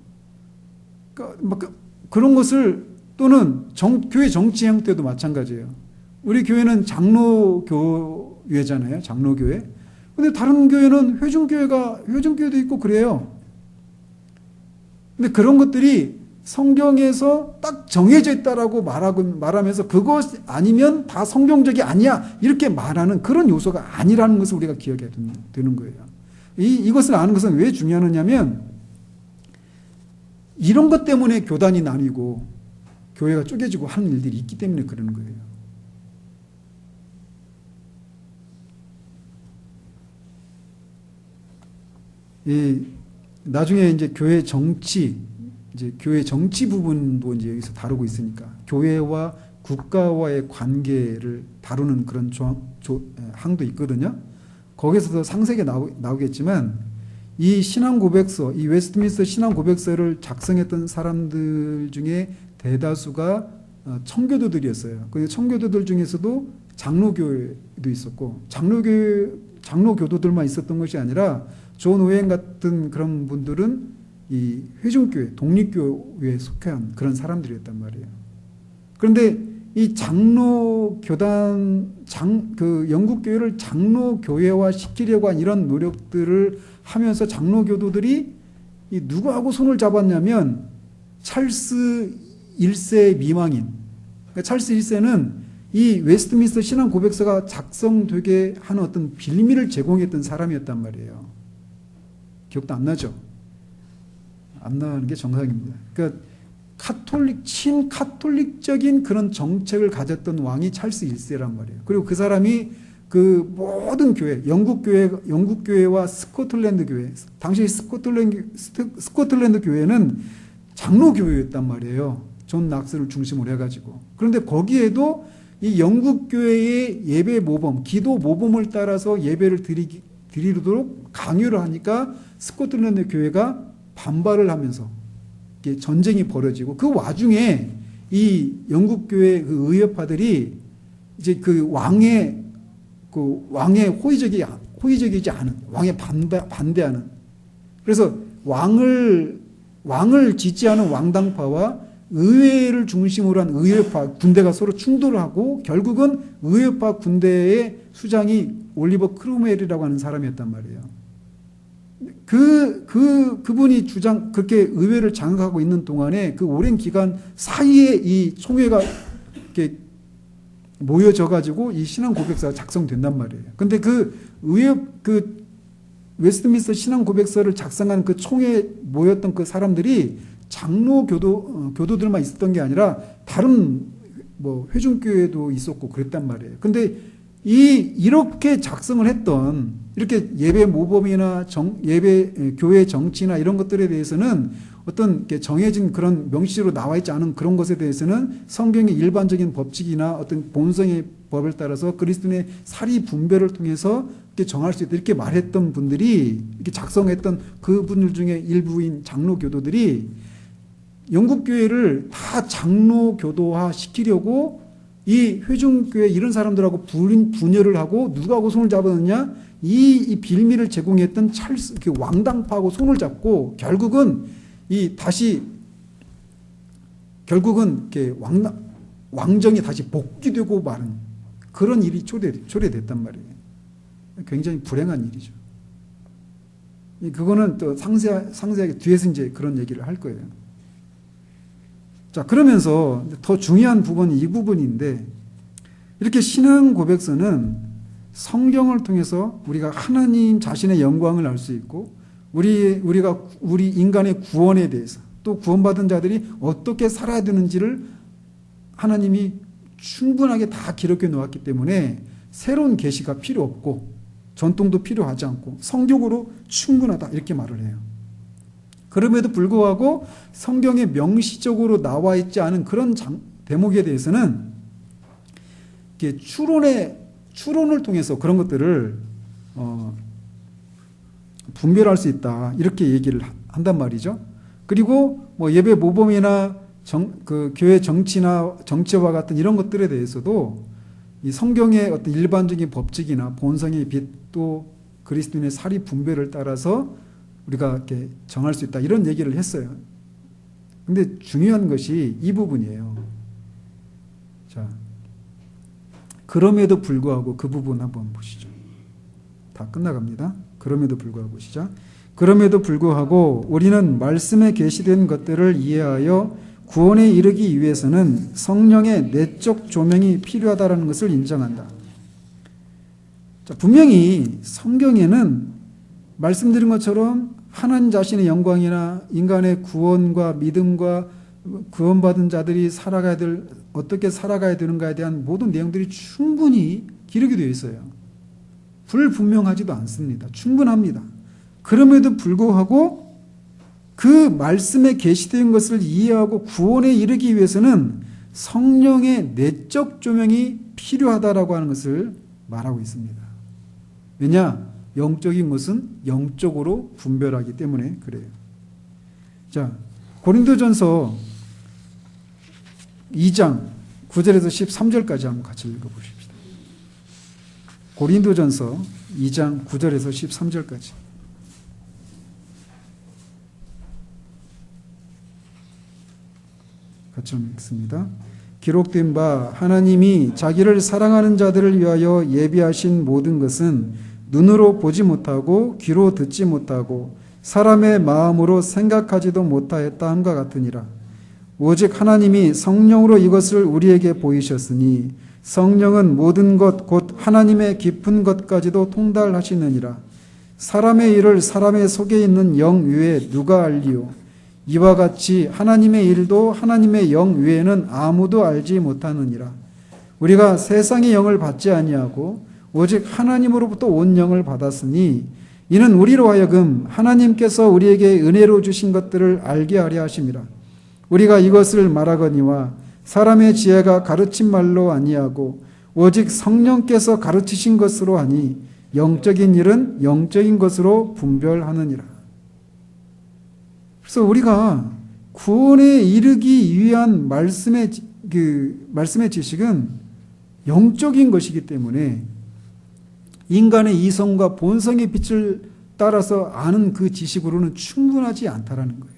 그러니까 그런 것을, 또는 교회 정치 형태도 마찬가지예요. 우리 교회는 장로교회잖아요. 장로교회. 근데 다른 교회는 회중교회도 있고 그래요. 근데 그런 것들이 성경에서 딱 정해져 있다라고 말하면서 그것 아니면 다 성경적이 아니야 이렇게 말하는 그런 요소가 아니라는 것을 우리가 기억해야 되는 거예요. 이것을 아는 것은 왜 중요하냐면, 이런 것 때문에 교단이 나뉘고 교회가 쪼개지고 하는 일들이 있기 때문에 그러는 거예요. 나중에 이제 교회 정치 부분도 이제 여기서 다루고 있으니까, 교회와 국가와의 관계를 다루는 그런 항도 있거든요. 거기서도 상세하게 나오겠지만, 이 신앙고백서, 이 웨스트민스터 신앙고백서를 작성했던 사람들 중에 대다수가 청교도들이었어요. 그 청교도들 중에서도 장로교회도 있었고, 장로교도들만 있었던 것이 아니라 존 오웬 같은 그런 분들은 이 회중교회, 독립교회에 속한 그런 사람들이었단 말이에요. 그런데 이 영국교회를 장로교회화 시키려고 한 이런 노력들을 하면서 장로교도들이 누구하고 손을 잡았냐면 찰스 1세 미망인. 그러니까 찰스 1세는 이 웨스트민스터 신앙 고백서가 작성되게 하는 어떤 빌미를 제공했던 사람이었단 말이에요. 기억도 안 나죠? 안 나는 게 정상입니다. 그러니까 친카톨릭적인 그런 정책을 가졌던 왕이 찰스 1세란 말이에요. 그리고 그 사람이 그 모든 교회, 영국교회와 스코틀랜드 교회, 당시 스코틀랜드 교회는 장로교회였단 말이에요. 존 낙스를 중심으로 해가지고. 그런데 거기에도 이 영국교회의 예배 모범, 기도 모범을 따라서 예배를 드리도록 강요를 하니까 스코틀랜드 교회가 반발을 하면서 전쟁이 벌어지고, 그 와중에 이 영국교회 그 의협파들이 이제 그 왕의 호의적이지 않은, 왕에 반대하는, 그래서 왕을 지지하는 왕당파와 의회를 중심으로 한 의회파 군대가 서로 충돌을 하고 결국은 의회파 군대의 수장이 올리버 크롬웰이라고 하는 사람이었단 말이에요. 그분이 그렇게 의회를 장악하고 있는 동안에 그 오랜 기간 사이에 이 총회가 이렇게 모여져 가지고 이 신앙 고백서가 작성된단 말이에요. 근데 그 웨스트민스터 신앙 고백서를 작성한 그 총회에 모였던 그 사람들이 장로 교도들만 있었던 게 아니라 다른 뭐 회중교회도 있었고 그랬단 말이에요. 근데 이렇게 작성을 했던 이렇게 예배 모범이나 예배 교회 정치나 이런 것들에 대해서는 어떤 정해진 그런 명시로 나와 있지 않은 그런 것에 대해서는 성경의 일반적인 법칙이나 어떤 본성의 법을 따라서 그리스도인의 사리 분별을 통해서 이렇게 정할 수 있다 이렇게 말했던 분들이 이렇게 작성했던 그분들 중에 일부인 장로 교도들이 영국 교회를 다 장로 교도화 시키려고 이 회중교회 이런 사람들하고 분열을 하고 누구하고 손을 잡았느냐? 이 빌미를 제공했던 찰스 왕당파하고 손을 잡고 결국은 이렇게 왕정이 다시 복귀되고 마는 그런 일이 초래됐단 말이에요. 굉장히 불행한 일이죠. 그거는 또 상세하게 뒤에서 이제 그런 얘기를 할 거예요. 자, 그러면서 더 중요한 부분이 이 부분인데, 이렇게 신앙 고백서는 성경을 통해서 우리가 하나님 자신의 영광을 알 수 있고, 우리 인간의 구원에 대해서, 또 구원받은 자들이 어떻게 살아야 되는지를 하나님이 충분하게 다 기록해 놓았기 때문에 새로운 계시가 필요 없고, 전통도 필요하지 않고, 성경으로 충분하다, 이렇게 말을 해요. 그럼에도 불구하고 성경에 명시적으로 나와 있지 않은 그런 대목에 대해서는 추론을 통해서 그런 것들을 분별할 수 있다 이렇게 얘기를 한단 말이죠. 그리고 뭐 예배 모범이나 교회 정치나 정치와 같은 이런 것들에 대해서도 이 성경의 어떤 일반적인 법칙이나 본성의 빛 또 그리스도인의 사리 분별을 따라서 우리가 이렇게 정할 수 있다 이런 얘기를 했어요. 근데 중요한 것이 이 부분이에요. 자, 그럼에도 불구하고 그 부분 한번 보시죠. 다 끝나갑니다. 그럼에도 불구하고 보시죠. 그럼에도 불구하고 우리는 말씀에 계시된 것들을 이해하여 구원에 이르기 위해서는 성령의 내적 조명이 필요하다는 것을 인정한다. 자, 분명히 성경에는 말씀드린 것처럼 하나님 자신의 영광이나 인간의 구원과 믿음과 구원받은 자들이 어떻게 살아가야 되는가에 대한 모든 내용들이 충분히 기록이 되어 있어요. 불분명하지도 않습니다. 충분합니다. 그럼에도 불구하고 그 말씀에 계시된 것을 이해하고 구원에 이르기 위해서는 성령의 내적 조명이 필요하다라고 하는 것을 말하고 있습니다. 왜냐? 영적인 것은 영적으로 분별하기 때문에 그래요. 자, 고린도전서 2장 9절에서 13절까지 한번 같이 읽어보십시다. 고린도전서 2장 9절에서 13절까지. 같이 읽습니다. 기록된 바 하나님이 자기를 사랑하는 자들을 위하여 예비하신 모든 것은 눈으로 보지 못하고 귀로 듣지 못하고 사람의 마음으로 생각하지도 못하였다 함과 같으니라. 오직 하나님이 성령으로 이것을 우리에게 보이셨으니 성령은 모든 것 곧 하나님의 깊은 것까지도 통달하시느니라. 사람의 일을 사람의 속에 있는 영 외에 누가 알리요? 이와 같이 하나님의 일도 하나님의 영 외에는 아무도 알지 못하느니라. 우리가 세상의 영을 받지 아니하고 오직 하나님으로부터 온 영을 받았으니 이는 우리로 하여금 하나님께서 우리에게 은혜로 주신 것들을 알게 하려 하심이라. 우리가 이것을 말하거니와 사람의 지혜가 가르친 말로 아니하고 오직 성령께서 가르치신 것으로 하니 영적인 일은 영적인 것으로 분별하느니라. 그래서 우리가 구원에 이르기 위한 말씀의 지식은 영적인 것이기 때문에 인간의 이성과 본성의 빛을 따라서 아는 그 지식으로는 충분하지 않다라는 거예요.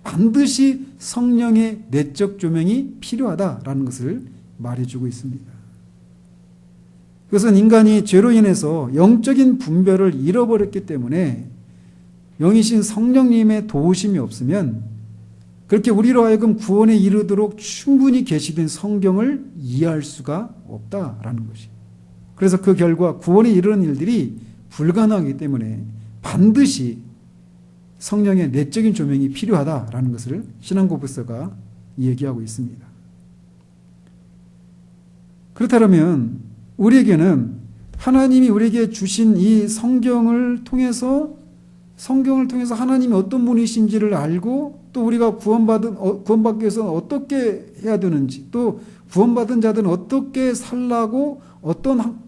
반드시 성령의 내적 조명이 필요하다라는 것을 말해주고 있습니다. 그것은 인간이 죄로 인해서 영적인 분별을 잃어버렸기 때문에 영이신 성령님의 도우심이 없으면 그렇게 우리로 하여금 구원에 이르도록 충분히 계시된 성경을 이해할 수가 없다라는 것이. 그래서 그 결과 구원에 이르는 일들이 불가능하기 때문에 반드시 성령의 내적인 조명이 필요하다라는 것을 신앙고백서가 얘기하고 있습니다. 그렇다면 우리에게는 하나님이 우리에게 주신 이 성경을 통해서 하나님이 어떤 분이신지를 알고 또 우리가 구원받기 위해서 어떻게 해야 되는지 또 구원받은 자들은 어떻게 살라고 어떤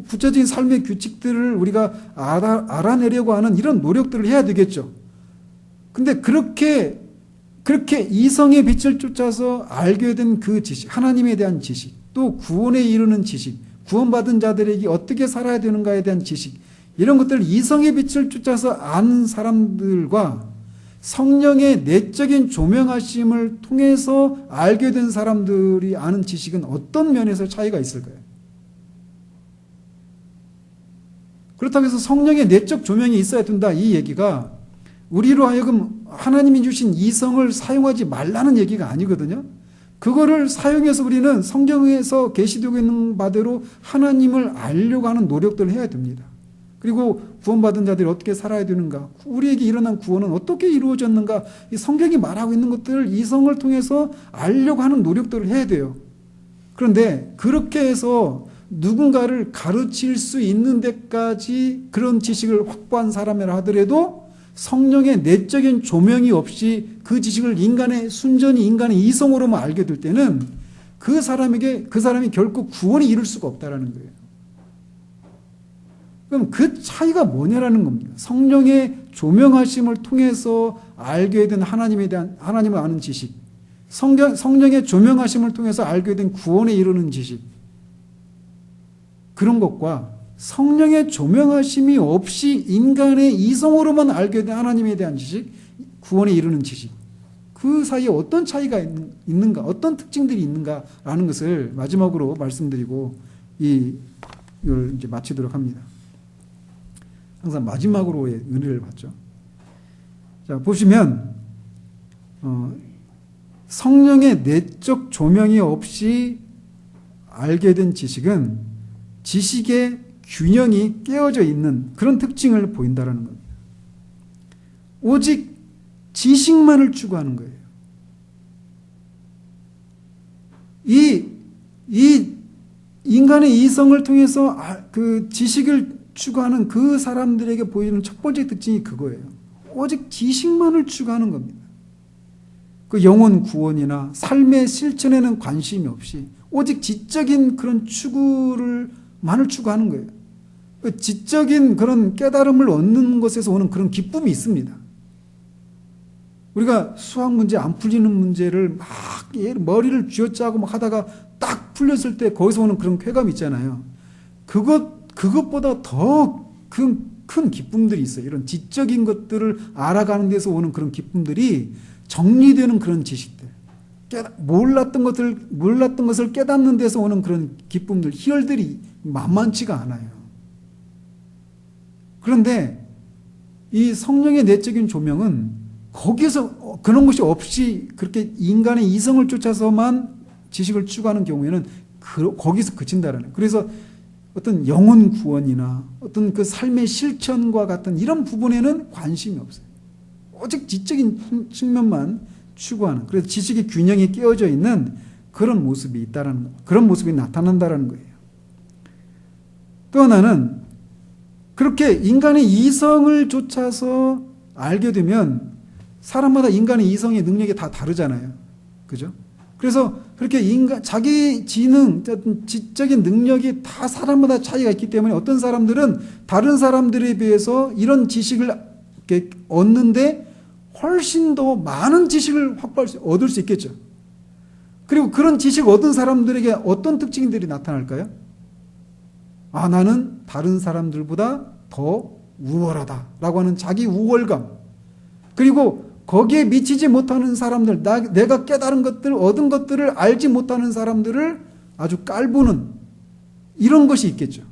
구체적인 삶의 규칙들을 우리가 알아내려고 하는 이런 노력들을 해야 되겠죠. 근데 그렇게 이성의 빛을 쫓아서 알게 된 그 지식, 하나님에 대한 지식, 또 구원에 이르는 지식, 구원받은 자들에게 어떻게 살아야 되는가에 대한 지식, 이런 것들을 이성의 빛을 쫓아서 아는 사람들과 성령의 내적인 조명하심을 통해서 알게 된 사람들이 아는 지식은 어떤 면에서 차이가 있을까요? 그렇다고 해서 성령의 내적 조명이 있어야 된다, 이 얘기가 우리로 하여금 하나님이 주신 이성을 사용하지 말라는 얘기가 아니거든요. 그거를 사용해서 우리는 성경에서 계시되고 있는 바대로 하나님을 알려고 하는 노력들을 해야 됩니다. 그리고 구원받은 자들이 어떻게 살아야 되는가, 우리에게 일어난 구원은 어떻게 이루어졌는가, 이 성경이 말하고 있는 것들을 이성을 통해서 알려고 하는 노력들을 해야 돼요. 그런데 그렇게 해서 누군가를 가르칠 수 있는 데까지 그런 지식을 확보한 사람이라 하더라도 성령의 내적인 조명이 없이 그 지식을 순전히 인간의 이성으로만 알게 될 때는 그 사람이 결코 구원에 이룰 수가 없다라는 거예요. 그럼 그 차이가 뭐냐라는 겁니다. 성령의 조명하심을 통해서 알게 된 하나님을 아는 지식, 성령의 조명하심을 통해서 알게 된 구원에 이르는 지식, 그런 것과 성령의 조명하심이 없이 인간의 이성으로만 알게 된 하나님에 대한 지식, 구원에 이르는 지식, 그 사이에 어떤 차이가 있는가, 어떤 특징들이 있는가라는 것을 마지막으로 말씀드리고 이걸 이제 마치도록 합니다. 항상 마지막으로의 은혜를 받죠. 자, 보시면 성령의 내적 조명이 없이 알게 된 지식은 지식의 균형이 깨어져 있는 그런 특징을 보인다는 겁니다. 오직 지식만을 추구하는 거예요. 이 인간의 이성을 통해서 그 지식을 추구하는 그 사람들에게 보이는 첫 번째 특징이 그거예요. 오직 지식만을 추구하는 겁니다. 그 영혼 구원이나 삶의 실천에는 관심이 없이 오직 지적인 그런 추구만을 추구하는 거예요. 그 지적인 그런 깨달음을 얻는 것에서 오는 그런 기쁨이 있습니다. 우리가 수학 문제 안 풀리는 문제를 막 머리를 쥐어짜고 막 하다가 딱 풀렸을 때 거기서 오는 그런 쾌감이 있잖아요. 그것보다 더 큰 기쁨들이 있어요. 이런 지적인 것들을 알아가는 데서 오는 그런 기쁨들이 정리되는 그런 지식들, 몰랐던 것을 깨닫는 데서 오는 그런 기쁨들, 희열들이 만만치가 않아요. 그런데 이 성령의 내적인 조명은 거기서 그런 것이 없이 그렇게 인간의 이성을 쫓아서만 지식을 추구하는 경우에는 거기서 그친다라는 거예요. 그래서 어떤 영혼 구원이나 어떤 그 삶의 실천과 같은 이런 부분에는 관심이 없어요. 오직 지적인 측면만 추구하는, 그래서 지식의 균형이 깨어져 있는 그런 모습이 있다라는 거, 그런 모습이 나타난다라는 거예요. 또 하나는 그렇게 인간의 이성을 쫓아서 알게 되면 사람마다 인간의 이성의 능력이 다 다르잖아요. 그죠? 그래서 그렇게 자기 지능, 지적인 능력이 다 사람마다 차이가 있기 때문에 어떤 사람들은 다른 사람들에 비해서 이런 지식을 얻는데 훨씬 더 많은 지식을 얻을 수 있겠죠. 그리고 그런 지식을 얻은 사람들에게 어떤 특징들이 나타날까요? 나는 다른 사람들보다 더 우월하다라고 하는 자기 우월감, 그리고 거기에 미치지 못하는 사람들, 내가 깨달은 것들, 얻은 것들을 알지 못하는 사람들을 아주 깔보는 이런 것이 있겠죠.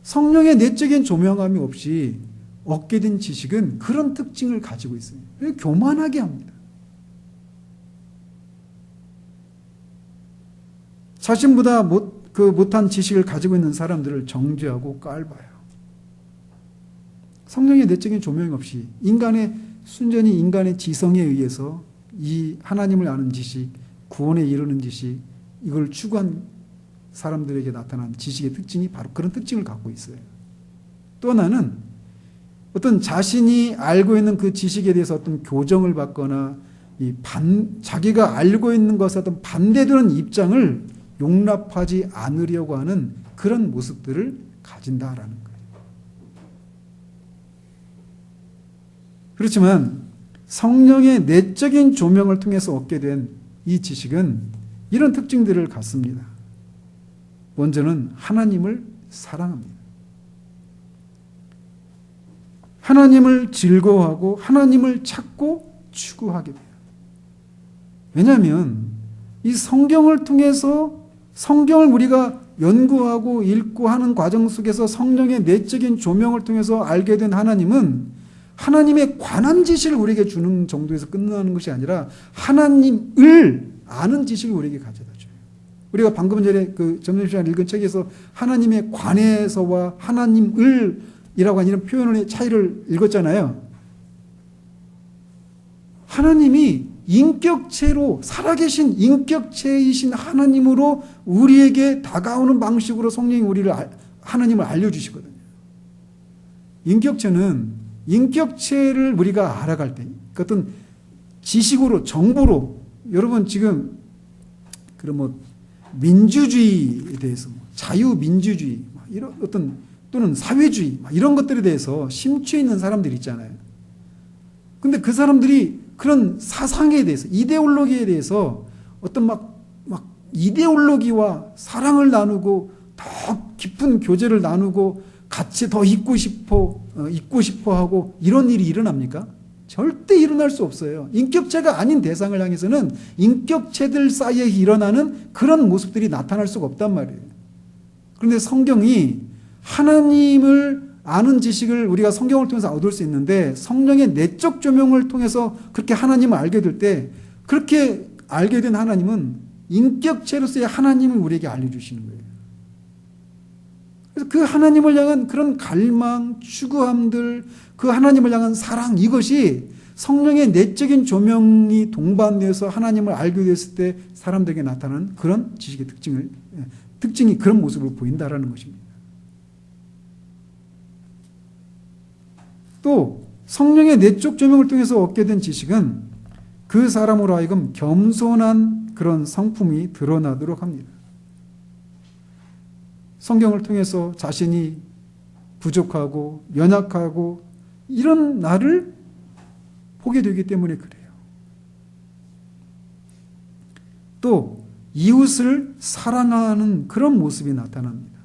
성령의 내적인 조명함이 없이 얻게 된 지식은 그런 특징을 가지고 있어요. 교만하게 합니다. 자신보다 못한 지식을 가지고 있는 사람들을 정죄하고 깔봐요. 성령의 내적인 조명 없이 순전히 인간의 지성에 의해서 이 하나님을 아는 지식, 구원에 이르는 지식, 이걸 추구한 사람들에게 나타난 지식의 특징이 바로 그런 특징을 갖고 있어요. 또 하나는 어떤 자신이 알고 있는 그 지식에 대해서 어떤 교정을 받거나 자기가 알고 있는 것에 어떤 반대되는 입장을 용납하지 않으려고 하는 그런 모습들을 가진다라는 거예요. 그렇지만 성령의 내적인 조명을 통해서 얻게 된 이 지식은 이런 특징들을 갖습니다. 먼저는 하나님을 사랑합니다. 하나님을 즐거워하고 하나님을 찾고 추구하게 돼요. 왜냐하면 이 성경을 통해서 성경을 우리가 연구하고 읽고 하는 과정 속에서 성령의 내적인 조명을 통해서 알게 된 하나님은 하나님에 관한 지식을 우리에게 주는 정도에서 끝나는 것이 아니라 하나님을 아는 지식을 우리에게 가져다 줘요. 우리가 방금 전에 그 점심시간에 읽은 책에서 하나님에 관해서와 하나님을 이라고 하는 이런 표현의 차이를 읽었잖아요. 하나님이 인격체로 살아계신 인격체이신 하나님으로 우리에게 다가오는 방식으로 성령이 하나님을 알려주시거든요. 인격체는 인격체를 우리가 알아갈 때 어떤 지식으로 정보로 여러분 지금 그런 민주주의에 대해서 자유민주주의 이런 또는 사회주의 이런 것들에 대해서 심취해 있는 사람들이 있잖아요. 근데 그 사람들이 그런 사상에 대해서 이데올로기에 대해서 어떤 이데올로기와 사랑을 나누고 더 깊은 교제를 나누고 같이 더 있고 싶어 하고 이런 일이 일어납니까? 절대 일어날 수 없어요. 인격체가 아닌 대상을 향해서는 인격체들 사이에 일어나는 그런 모습들이 나타날 수가 없단 말이에요. 그런데 성경이 하나님을 아는 지식을 우리가 성경을 통해서 얻을 수 있는데 성령의 내적 조명을 통해서 그렇게 하나님을 알게 될 때 그렇게 알게 된 하나님은 인격체로서의 하나님을 우리에게 알려주시는 거예요. 그래서 그 하나님을 향한 그런 갈망, 추구함들, 그 하나님을 향한 사랑 이것이 성령의 내적인 조명이 동반되어서 하나님을 알게 됐을 때 사람들에게 나타나는 그런 지식의 특징이 그런 모습으로 보인다라는 것입니다. 또 성령의 내적 조명을 통해서 얻게 된 지식은 그 사람으로 하여금 겸손한 그런 성품이 드러나도록 합니다. 성경을 통해서 자신이 부족하고 연약하고 이런 나를 보게 되기 때문에 그래요. 또 이웃을 사랑하는 그런 모습이 나타납니다.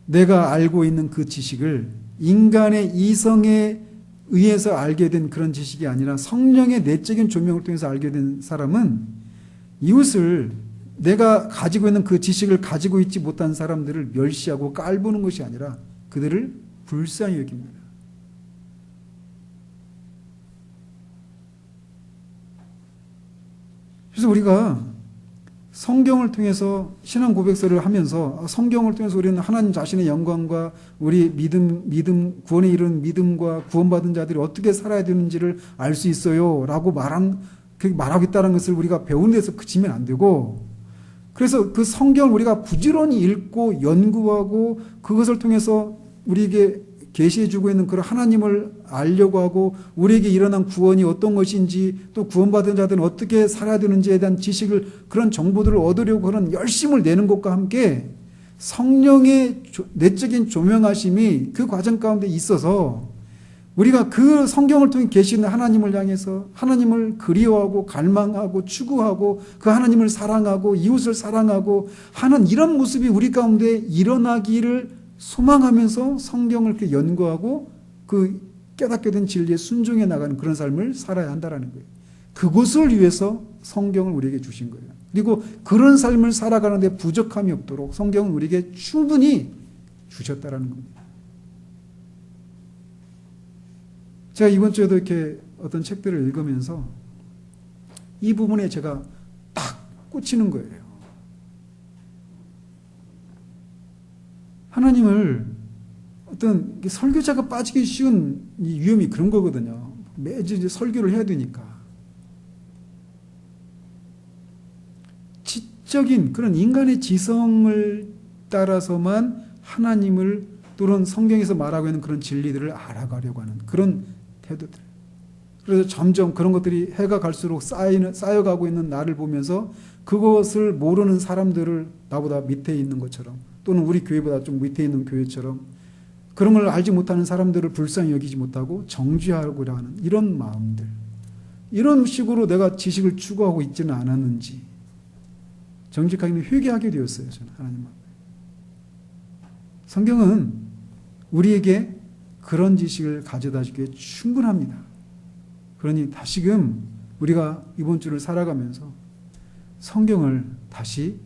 내가 알고 있는 그 지식을 인간의 이성에 의해서 알게 된 그런 지식이 아니라 성령의 내적인 조명을 통해서 알게 된 사람은 이웃을 내가 가지고 있는 그 지식을 가지고 있지 못한 사람들을 멸시하고 깔보는 것이 아니라 그들을 불쌍히 여깁니다. 그래서 우리가 성경을 통해서 신앙 고백서를 하면서 성경을 통해서 우리는 하나님 자신의 영광과 우리 믿음 구원에 이르는 믿음과 구원받은 자들이 어떻게 살아야 되는지를 알 수 있어요 라고 말하겠다는 것을 우리가 배우는 데서 그치면 안 되고, 그래서 그 성경을 우리가 부지런히 읽고 연구하고 그것을 통해서 우리에게 계시해주고 있는 그런 하나님을 알려고 하고 우리에게 일어난 구원이 어떤 것인지 또 구원받은 자들은 어떻게 살아야 되는지에 대한 지식을 그런 정보들을 얻으려고 그런 열심을 내는 것과 함께 성령의 내적인 조명하심이 그 과정 가운데 있어서 우리가 그 성경을 통해 계시는 하나님을 향해서 하나님을 그리워하고 갈망하고 추구하고 그 하나님을 사랑하고 이웃을 사랑하고 하는 이런 모습이 우리 가운데 일어나기를 소망하면서 성경을 이렇게 연구하고 그 깨닫게 된 진리에 순종해 나가는 그런 삶을 살아야 한다는 거예요. 그것을 위해서 성경을 우리에게 주신 거예요. 그리고 그런 삶을 살아가는데 부족함이 없도록 성경은 우리에게 충분히 주셨다는 겁니다. 제가 이번 주에도 이렇게 어떤 책들을 읽으면서 이 부분에 제가 딱 꽂히는 거예요. 하나님을 어떤 설교자가 빠지기 쉬운 이 위험이 그런 거거든요. 매주 이제 설교를 해야 되니까. 지적인 그런 인간의 지성을 따라서만 하나님을 또는 성경에서 말하고 있는 그런 진리들을 알아가려고 하는 그런 태도들. 그래서 점점 그런 것들이 해가 갈수록 쌓여가고 있는 나를 보면서 그것을 모르는 사람들을 나보다 밑에 있는 것처럼 또는 우리 교회보다 좀 밑에 있는 교회처럼 그런 걸 알지 못하는 사람들을 불쌍히 여기지 못하고 정죄하고자 하는 이런 마음들. 이런 식으로 내가 지식을 추구하고 있지는 않았는지 정직하게는 회개하게 되었어요. 저는 하나님 앞에. 성경은 우리에게 그런 지식을 가져다 주기에 충분합니다. 그러니 다시금 우리가 이번 주를 살아가면서 성경을 다시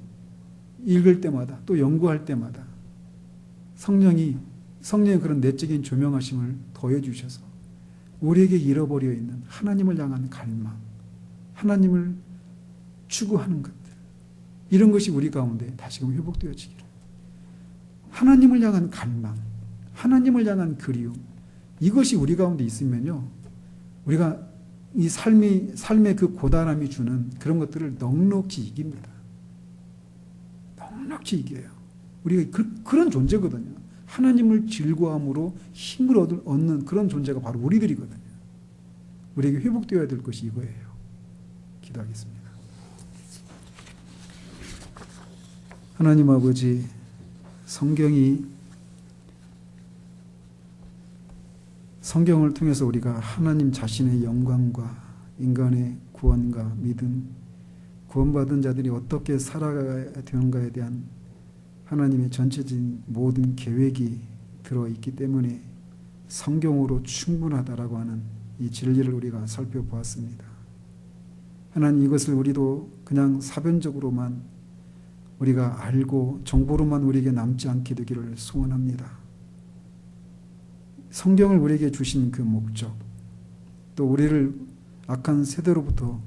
읽을 때마다 또 연구할 때마다 성령의 그런 내적인 조명하심을 더해 주셔서 우리에게 잃어버려 있는 하나님을 향한 갈망, 하나님을 추구하는 것들, 이런 것이 우리 가운데 다시금 회복되어지기를. 하나님을 향한 갈망, 하나님을 향한 그리움, 이것이 우리 가운데 있으면요, 우리가 이 삶의 그 고단함이 주는 그런 것들을 넉넉히 이깁니다. 넉넉히 이겨요. 우리가 그런 존재거든요. 하나님을 즐거움으로 힘을 얻는 그런 존재가 바로 우리들이거든요. 우리에게 회복되어야 될 것이 이거예요. 기도하겠습니다. 하나님 아버지, 성경을 통해서 우리가 하나님 자신의 영광과 인간의 구원과 믿음, 구원받은 자들이 어떻게 살아가야 되는가에 대한 하나님의 전체적인 모든 계획이 들어있기 때문에 성경으로 충분하다라고 하는 이 진리를 우리가 살펴보았습니다. 하나님, 이것을 우리도 그냥 사변적으로만 우리가 알고 정보로만 우리에게 남지 않게 되기를 소원합니다. 성경을 우리에게 주신 그 목적, 또 우리를 악한 세대로부터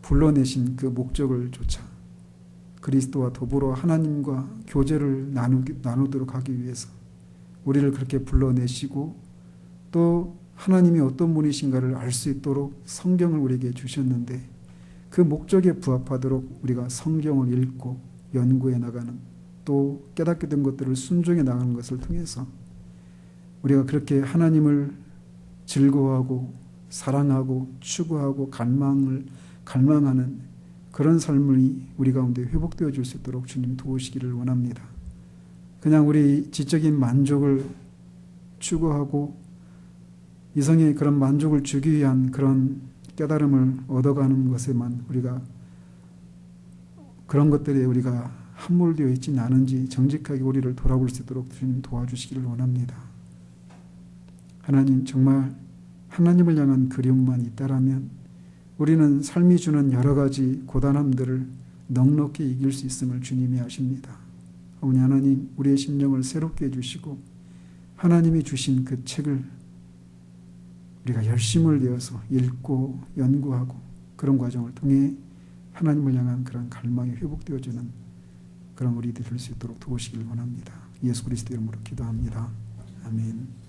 불러내신 그 목적을 조차 그리스도와 더불어 하나님과 교제를 나누도록 하기 위해서 우리를 그렇게 불러내시고 또 하나님이 어떤 분이신가를 알 수 있도록 성경을 우리에게 주셨는데 그 목적에 부합하도록 우리가 성경을 읽고 연구해 나가는, 또 깨닫게 된 것들을 순종해 나가는 것을 통해서 우리가 그렇게 하나님을 즐거워하고 사랑하고 추구하고 갈망하는 그런 삶이 우리 가운데 회복되어 줄 수 있도록 주님 도우시기를 원합니다. 그냥 우리 지적인 만족을 추구하고 이성의 그런 만족을 주기 위한 그런 깨달음을 얻어가는 것에만 우리가 그런 것들에 우리가 함몰되어 있지는 않은지 정직하게 우리를 돌아볼 수 있도록 주님 도와주시기를 원합니다. 하나님, 정말 하나님을 향한 그리움만 있다라면 우리는 삶이 주는 여러 가지 고단함들을 넉넉히 이길 수 있음을 주님이 아십니다. 어머니 하나님, 우리의 심령을 새롭게 해주시고 하나님이 주신 그 책을 우리가 열심을 내어서 읽고 연구하고 그런 과정을 통해 하나님을 향한 그런 갈망이 회복되어지는 그런 우리들이 될 수 있도록 도우시길 원합니다. 예수 그리스도 이름으로 기도합니다. 아멘.